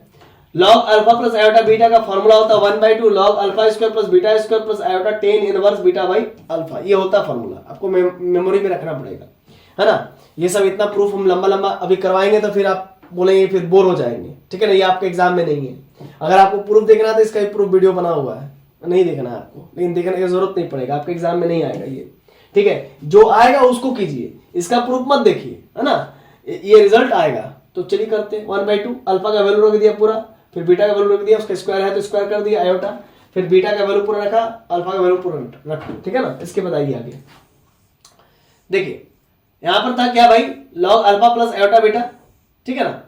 Log alpha plus iota beta का फॉर्मूला होता है 1/2 log alpha square plus beta square plus iota tan inverse beta by alpha, ये होता है फॉर्मूला, आपको मेमोरी में रखना पड़ेगा, है ना। ये सब इतना प्रूफ हम लंबा लंबा अभी करवाएंगे तो फिर आप बोलेंगे फिर बोर हो जाएंगे, ठीक है ना, ये आपके एग्जाम में नहीं है। अगर आपको प्रूफ देखना है तो इसका प्रूफ वीडियो बना हुआ है, नहीं देखना है आपको, लेकिन देखने की जरूरत नहीं पड़ेगा, आपके एग्जाम में नहीं आएगा ये, ठीक है। जो आएगा उसको कीजिए, इसका प्रूफ मत देखिए, है ना। ये रिजल्ट आएगा तो चलिए करते हैं। 1/2 अल्फा का वैल्यू रख दिया पूरा, फिर बीटा का वैल्यू रख दिया, उसका स्क्वायर है तो स्क्वायर कर दिया आयोटा, फिर बीटा का वैल्यू पूरा रखा, अल्फा का वैल्यू पूरा रखा, ठीक है ना। इसके बताइए आगे, देखिए यहां पर था क्या भाई, log alpha plus iota beta, ठीक है ना।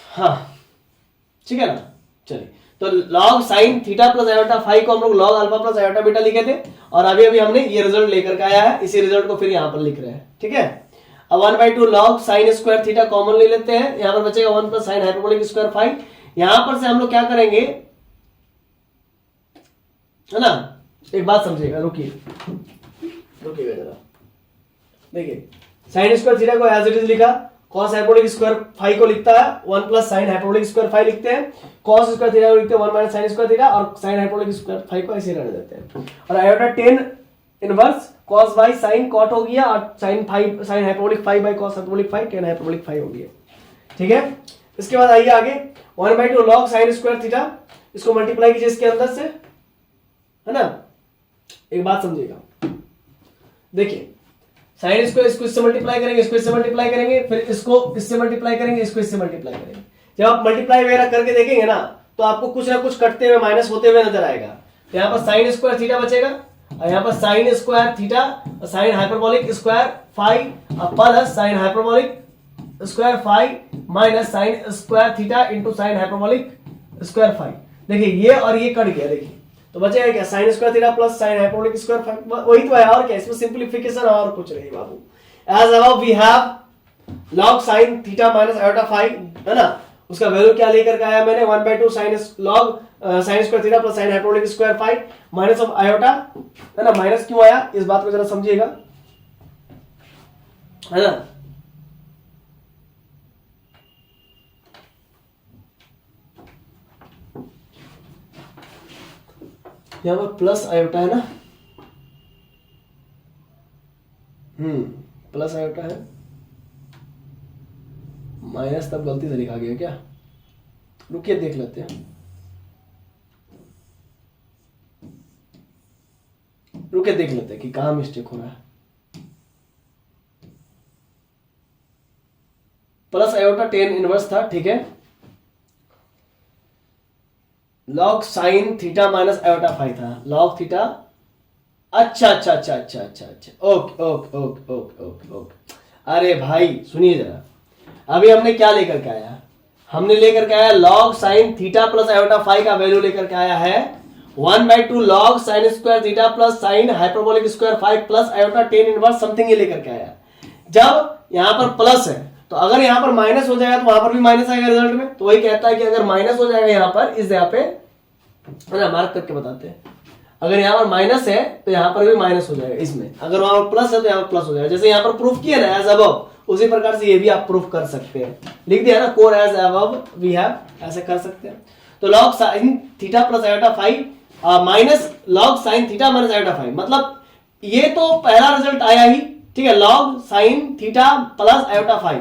हाँ ठीक है ना, चलिए तो log sine theta plus iota phi को हम लोग log alpha plus iota beta लिखे थे, और अभी अभी हमने ये रिजल्ट लेकर के आया है, इसी रिजल्ट को फिर यहां पर लिख रहे हैं, ठीक है। अब 1/2 log sine square theta common ले लेते हैं, यहां पर बचेगा 1 plus sine hyperbolic square phi. यहां पर से हम लोग क्या करेंगे, है ना, एक बात समझिएगा, रुकिएगा जरा, देखिए साइन स्क्वायर थीटा को एज इट इज लिखा, cos हाइपरबोलिक स्क्वायर फाई को लिखता है 1 plus sine hyperbolic square phi लिखते हैं, cos स्क्वायर थीटा को लिखते हैं 1 माइनस साइन स्क्वायर थीटा, और साइन हाइपरबोलिक स्क्वायर फाई को ऐसे रहने देते हैं, और iota tan inverse cos by sine cot हो गया, और sine hyperbolic phi by cos hyperbolic phi tan hyperbolic phi हो गया, ठीक है। इसके बाद आइए आगे 1/2 लॉग साइन स्क्वायर थीटा, इसको मल्टीप्लाई कीजिए इसके अंदर से, है ना। एक बात समझिएगा, देखिए साइन स्क्वायर इसको इससे मल्टीप्लाई करेंगे, इसको इससे मल्टीप्लाई करेंगे, फिर इसको इससे मल्टीप्लाई करेंगे, इसको इससे मल्टीप्लाई करेंगे। जब आप मल्टीप्लाई वगैरह करके देखेंगे ना तो आपको कुछ ना कुछ कटते हुए माइनस होते हुए नजर आएगा। तो यहाँ पर साइन स्क्वायर थीटा बचेगा, और यहाँ पर sine square theta sine hyperbolic square phi plus sine hyperbolic square phi minus sine square theta into sine hyperbolic square phi. देखिए ये और ये कट गया, देखिए तो बचेगा क्या, sine square theta plus sine hyperbolic square phi, वही तो है और क्या, इसमें सिंपलीफिकेशन और कुछ नहीं बाबू। As above we have log sine theta minus iota phi, है ना, उसका वैल्यू क्या लेकर के आया मैंने 1/2 sine log sine square theta plus sine hyperbolic square phi minus of iota, है ना। माइनस क्यों आया इस बात को जरा समझिएगा, है ना। यहां पर प्लस आयोटा है ना, प्लस आयोटा है, माइनस तब गलती से लिखा गया क्या, रुकिए देख लेते हैं, रुकिए देख लेते हैं कि कहां मिस्टेक हो रहा है। प्लस आयोटा टेन इनवर्स था, ठीक है, log sine theta minus iota phi था, लॉग थीटा, अच्छा अच्छा अच्छा अच्छा अच्छा अच्छा, okay okay okay okay okay okay. अरे भाई सुनिए जरा, अभी हमने क्या लेकर के आया, हमने लेकर के आया log sine theta plus iota phi का वैल्यू लेकर के आया है 1/2 log sine square theta plus sine hyperbolic square phi plus iota tan inverse something ये लेकर के आया। जब यहां पर प्लस है तो अगर यहां पर माइनस हो जाएगा तो वहां पर भी माइनस आएगा रिजल्ट में, तो वही कहता है कि अगर माइनस हो जाएगा यहां पर, इस जगह पे, है ना, मार्क करके बताते हैं, अगर यहां पर माइनस है तो यहां पर भी माइनस हो जाएगा इसमें, अगर वहां पर प्लस है तो यहां पर प्लस हो जाएगा, जैसे यहां पर प्रूफ किया ना एज अबव, उसी प्रकार से ये भी आप प्रूफ कर सकते हैं, लिख दिया ना, core as above we have, ऐसे कर सकते हैं। तो log sine theta plus iota phi minus log sine theta minus iota phi, मतलब ये तो पहला रिजल्ट आया ही, ठीक है, log sine theta plus iota phi,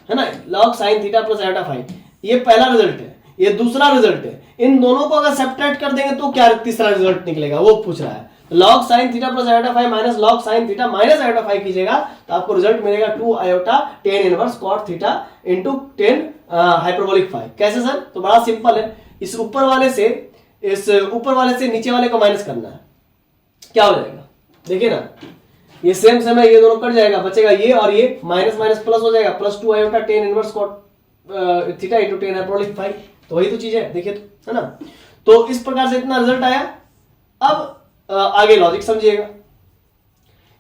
है ना, log sine theta plus iota phi, ये पहला रिजल्ट है, ये दूसरा रिजल्ट है। इन दोनों को अगर सब्ट्रैक्ट कर देंगे तो क्या तीसरा रिजल्ट निकलेगा, वो पूछ रहा है। Log sine theta plus iota phi minus log sine theta minus iota phi कीजिएगा तो आपको रिजल्ट मिलेगा 2 iota tan inverse cot theta into 10 hyperbolic phi. कैसे सर, तो बड़ा सिंपल है, इस ऊपर वाले से नीचे वाले को माइनस करना है, क्या हो जाएगा देखिए ना, ये सेम सेम है, ये दोनों कट जाएगा, बचेगा ये और ये, माइनस माइनस प्लस हो जाएगा, plus 2 iota tan inverse cot theta into ten hyperbolic five, तो वही तो चीज है, देखिए तो, है ना। तो इस प्रकार से इतना रिजल्ट आया। अब आगे लॉजिक समझिएगा।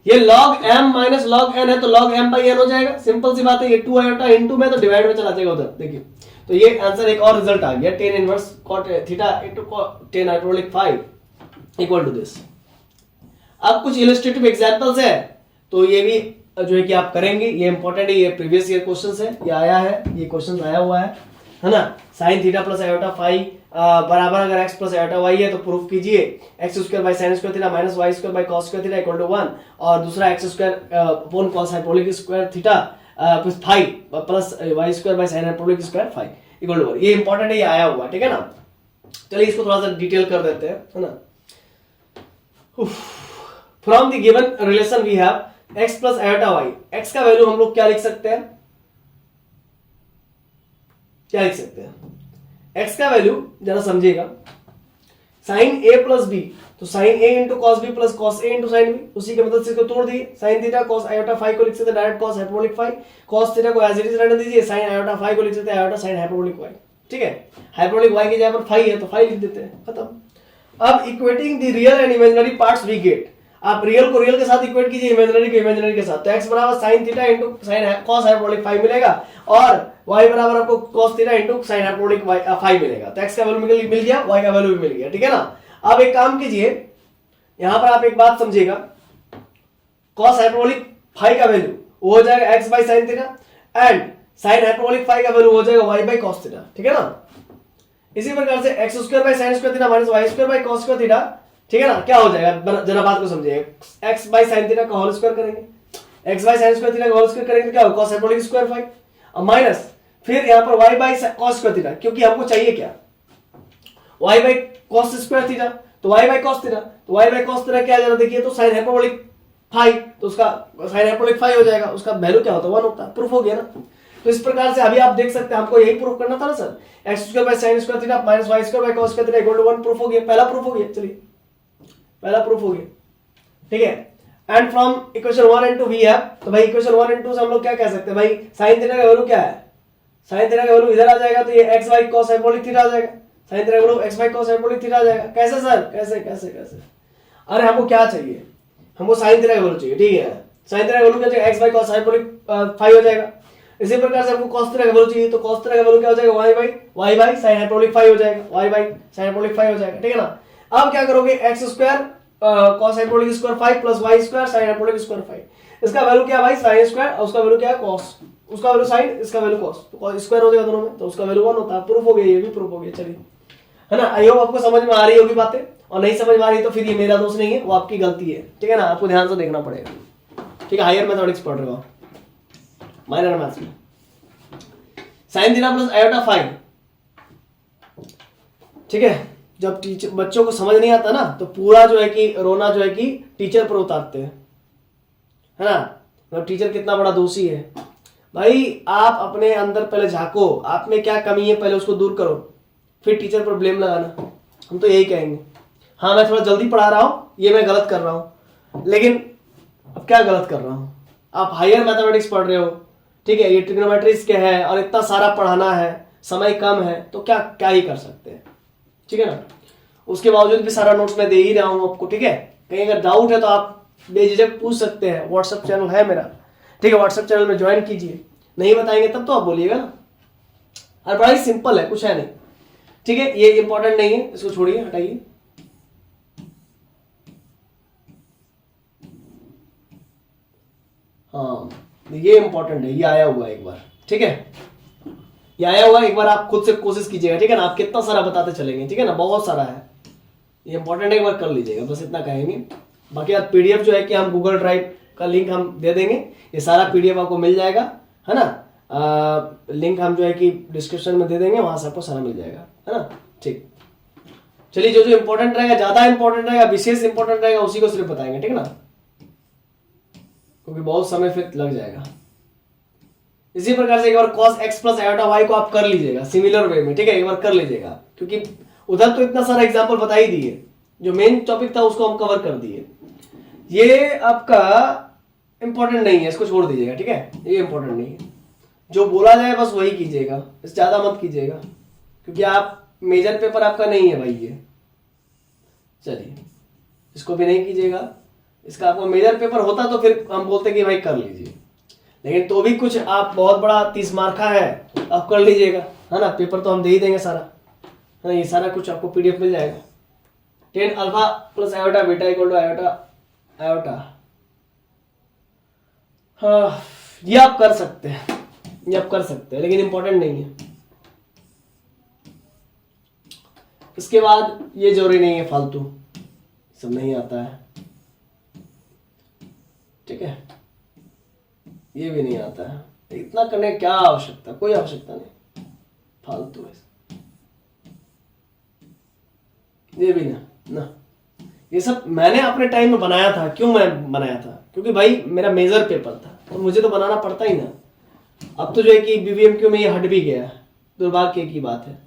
ये log m minus log n है तो log m बाई n हो जाएगा, सिंपल सी बात है। ये 2 आयोटा इनटू में तो डिवाइड में चला जाएगा उधर, देखिए। तो ये आंसर एक और रिजल्ट आ गया, tan inverse cot theta into ten hyperbolic 5 equal to this. अब कुछ इलस्ट्रेटिव एग्जांपल्स है, तो ये भी जो है कि आप करेंगे, ये इंपॉर्टेंट है, ये प्रीवियस ईयर क्वेश्चंस है, ये आया है, ये क्वेश्चन आया हुआ है ना। साइन थीटा प्लस आयोटा 5 बराबर अगर x प्लस आयोटा y है तो प्रूफ कीजिए x square by sine square theta minus y square by cos square theta equal to 1, और दूसरा x square upon cos hyperbolic square theta plus 5 plus y square by sine hyperbolic square 5 equal to 1। ये important है, ये आया हुआ, ठीक है ना। चलिए इसको थोड़ा सा डिटेल कर देते हैं, है ना। From the given relation we have x plus iota y, x का वैल्यू हम लोग क्या लिख सकते हैं, क्या लिख सकते हैं, x का वैल्यू जरा समझिएगा, साइन a प्लस b, तो sine a into cos b plus cos a into sine b, उसी के मदद से इसको तोड़ दिए। साइन थीटा कॉस आयोटा 5 को लिख सकते हैं direct cos hyperbolic 5, cos theta को एज इट इज रहने दीजिए, साइन आयोटा 5 को लिख सकते हैं आयोटा साइन हाइपरबोलिक y, ठीक है। हाइपरबोलिक y की जगह पर 5 है तो 5 लिख देते हैं, खत्म। अब equating the real and imaginary parts we get, आप रियल को रियल के साथ इक्वेट कीजिए, इमेजिनरी को इमेजिनरी के साथ, तो x बराबर sin theta into sin cos hyperbolic 5 मिलेगा, और y बराबर आपको cos theta into sin hyperbolic 5 मिलेगा। तो x का वैल्यू मिल गया, y का वैल्यू भी मिल गया, ठीक है ना। अब एक काम कीजिए, यहां पर आप एक बात समझिएगा, cos हाइपरबोलिक 5 का वैल्यू वो हो जाएगा x by sin theta, and sin hyperbolic 5 का वैल्यू हो जाएगा y बाई cos थीटा, ठीक है ना। इसी प्रकार से x square by sin square theta minus y square by cos square theta, ठीक है ना, क्या हो जाएगा, जरा बात को समझिए, x बाई sin थीटा का होल स्क्वायर करेंगे, x by sin square theta का होल स्क्वायर करेंगे, क्या होगा cos हाइपरबोलिक स्क्वायर 5, और माइनस फिर यहां पर y by cos square theta, क्योंकि हमको चाहिए क्या, y by cos square theta, तो y बाई cos थीटा, तो y बाई cos थीटा क्या जरा देखिए, तो sin हाइपरबोलिक 5, तो उसका sin हाइपरबोलिक 5 हो जाएगा, उसका वैल्यू क्या होता है 1 होता है, प्रूफ हो गया ना। तो इस प्रकार से अभी आप देख सकते हैं, हमको यही प्रूफ करना था ना sir, x square by sin square theta minus y square by cos square theta equal to 1, proof हो गया, पहला प्रूफ हो गया, चलिए पहला प्रूफ हो गया, ठीक है। And from equation 1 and 2 we have, तो भाई इक्वेशन 1 एंड 2 से हम लोग क्या कह सकते हैं भाई, sin थीटा का वैल्यू क्या है, sin थीटा का वैल्यू इधर आ जाएगा, तो ये x by cos hyperbolic theta आ जाएगा, sin थीटा का value x by cos hyperbolic theta आ जाएगा। कैसे सर, कैसे कैसे कैसे, अरे हमको क्या चाहिए, हमको sin थीटा का वैल्यू चाहिए, ठीक है। sin थीटा का वैल्यू क्या चाहिए, x बाई cos हाइपरबोलिक 5 हो जाएगा। इसी प्रकार से हमको cos थीटा का वैल्यू चाहिए, तो cos थीटा का वैल्यू क्या हो जाएगा, y बाई sin हाइपरबोलिक 5 हो जाएगा, y बाई sin हाइपरबोलिक 5 हो जाएगा, ठीक है ना। अब क्या करोगे, x square cos hyperbolic square 5 plus y square sin hyperbolic square 5, इसका वैल्यू क्या है भाई sin स्क्वायर, और उसका वैल्यू क्या है cos, उसका वैल्यू sin, इसका वैल्यू cos, तो स्क्वायर हो जाएगा दोनों में, तो उसका वैल्यू 1 होता है, प्रूफ हो गया, ये भी प्रूफ हो गया। चलिए, है ना, आई होप आपको समझ में आ रही होगी बातें, और नहीं समझ में आ रही तो फिर ये मेरा दोष नहीं है, वो आपकी गलती है, ठीक है ना, आपको ध्यान से देखना पड़ेगा, ठीक है। हायर मैथमेटिक्स पढ़ रहे हो, माइनर मैथ्स में sin थीटा प्लस आयोटा 5, ठीक है। जब टीचर बच्चों को समझ नहीं आता ना, तो पूरा जो है कि रोना जो है कि टीचर पर उतारते हैं, है ना, मतलब टीचर कितना बड़ा दोषी है। भाई आप अपने अंदर पहले झांको, आप में क्या कमी है पहले उसको दूर करो, फिर टीचर पर ब्लेम लगाना, हम तो यही कहेंगे। हाँ मैं थोड़ा जल्दी पढ़ा रहा हूँ, ये मैं गलत कर रहा हूँ, लेकिन अब क्या गलत कर रहा हूँ, आप हायर मैथमेटिक्स पढ़ रहे हो, ठीक है, ये ट्रिग्नोमेट्रीज के है और इतना सारा पढ़ाना है, समय कम है, तो क्या क्या ही कर सकते हैं, ठीक है ना। उसके बावजूद भी सारा नोट्स मैं दे ही रहा हूँ आपको, ठीक है। कहीं अगर डाउट है तो आप बेझिझक पूछ सकते हैं, व्हाट्सएप चैनल है मेरा, ठीक है, व्हाट्सएप चैनल में ज्वाइन कीजिए, नहीं बताएंगे तब तो आप बोलिएगा ना। और बड़ा ही सिंपल है, कुछ है नहीं, ठीक है, ये इंपॉर्टेंट नहीं है, इसको छोड़िए, हटाइए। हाँ ये इंपॉर्टेंट है, ये आया हुआ है एक बार, ठीक है, ये आया हुआ है, एक बार आप खुद से कोशिश कीजिएगा, ठीक है ना, आप कितना सारा बताते चलेंगे, ठीक है ना, बहुत सारा है, ये इंपॉर्टेंट है, एक बार कर लीजिएगा, बस इतना कहेंगे। बाकी आप पीडीएफ जो है कि हम गूगल ड्राइव का लिंक हम दे देंगे, ये सारा पीडीएफ आपको मिल जाएगा, है ना, लिंक हम जो है कि डिस्क्रिप्शन में दे देंगे, वहां से आपको सारा मिल जाएगा, है ना, ठीक। चलिए, जो जो इंपॉर्टेंट रहेगा, ज्यादा इंपॉर्टेंट रहेगा, विशेष इंपॉर्टेंट रहेगा, उसी को सिर्फ बताएंगे, ठीक है ना, क्योंकि बहुत समय फिर लग जाएगा। इसी प्रकार से एक बार cos x plus iota y को आप कर लीजिएगा सिमिलर वे में, ठीक है, एक बार कर लीजिएगा, क्योंकि उधर तो इतना सारा एग्जांपल बता ही दिए, जो मेन टॉपिक था उसको हम कवर कर दिए, ये आपका इंपॉर्टेंट नहीं है, इसको छोड़ दीजिएगा, ठीक है, ये इंपॉर्टेंट नहीं है। जो बोला जाए बस वही कीजिएगा, इससे ज़्यादा मत कीजिएगा, क्योंकि आप मेजर पेपर आपका नहीं है भाई ये। चलिए इसको भी नहीं कीजिएगा, इसका आपका मेजर पेपर होता तो फिर हम बोलते कि भाई कर लीजिए, लेकिन तो भी कुछ आप बहुत बड़ा 30 मार्क का है आप कर लीजिएगा, है ना। पेपर तो हम दे ही देंगे सारा, है ना। ये सारा कुछ आपको PDF मिल जाएगा। 10 alpha plus iota beta equal to iota iota, हाँ ये आप कर सकते हैं, ये आप कर सकते हैं, लेकिन इंपॉर्टेंट नहीं है। इसके बाद ये जरूरी नहीं है, फालतू सब नहीं आता है, ठीक है। ये भी नहीं आता है, इतना करने क्या आवश्यकता, कोई आवश्यकता नहीं, फालतू है। ये भी ना, ये सब मैंने अपने टाइम में बनाया था। क्यों मैं बनाया था? क्योंकि भाई मेरा मेजर पेपर था तो मुझे तो बनाना पड़ता ही ना। अब तो जो है कि BBMQ में ये हट भी गया है, दुर्भाग्य की बात है।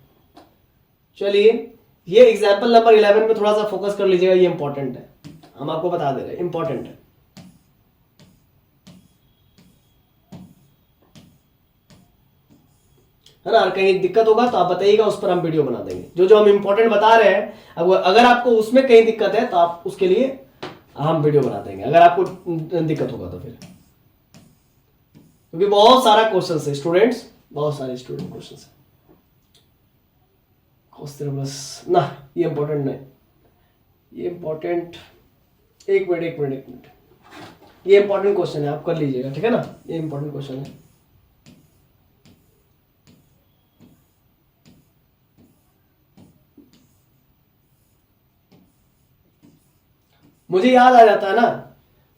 चलिए ये एग्जाम्पल नंबर 11 में थोड़ा सा फोकस कर लीजिएगा, ये इंपॉर्टेंट है, हम आपको बता दे रहे हैं, इंपॉर्टेंट है। है ना। कहीं दिक्कत होगा तो आप बताइएगा, उस पर हम वीडियो बना देंगे। जो जो हम इंपॉर्टेंट बता रहे हैं, अगर आपको उसमें कहीं दिक्कत है तो आप उसके लिए हम वीडियो बना देंगे, अगर आपको दिक्कत होगा तो फिर, क्योंकि बहुत सारा क्वेश्चन है स्टूडेंट्स, बहुत सारे स्टूडेंट क्वेश्चन है। बस ना, ये इंपॉर्टेंट नहीं, ये इंपॉर्टेंट, एक मिनट, ये इंपॉर्टेंट क्वेश्चन है, आप कर लीजिएगा, ठीक है ना। ये इंपॉर्टेंट क्वेश्चन है। मुझे याद आ जाता है ना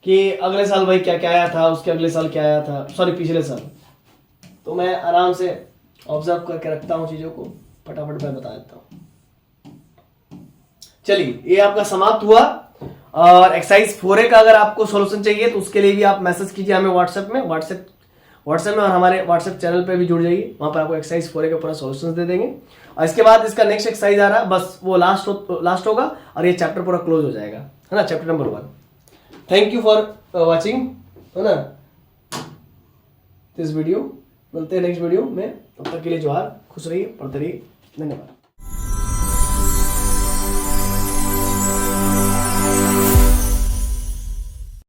कि अगले साल भाई क्या क्या आया था, उसके अगले साल क्या आया था, सॉरी पिछले साल, तो मैं आराम से ऑब्जर्व करके रखता हूँ चीज़ों को, फटाफट मैं बता देता हूँ। चलिए ये आपका समाप्त हुआ। और एक्सरसाइज 4A का अगर आपको सॉल्यूशन चाहिए तो उसके लिए भी आप मैसेज कीजिए हमें व्हाट्सएप में और हमारे व्हाट्सएप चैनल पे भी जुड़ जाइए, वहाँ पर आपको एक्सरसाइज 4A का पूरा सॉल्यूशन दे देंगे। और इसके बाद इसका नेक्स्ट एक्सरसाइज आ रहा है, बस वो लास्ट होगा और ये चैप्टर पूरा क्लोज हो जाएगा, है ना, chapter number 1। Thank you for watching, है ना, दिस वीडियो। मिलते हैं नेक्स्ट वीडियो में, तब तक के लिए जोहार, खुश रहिए, पढ़ते रहिए, धन्यवाद।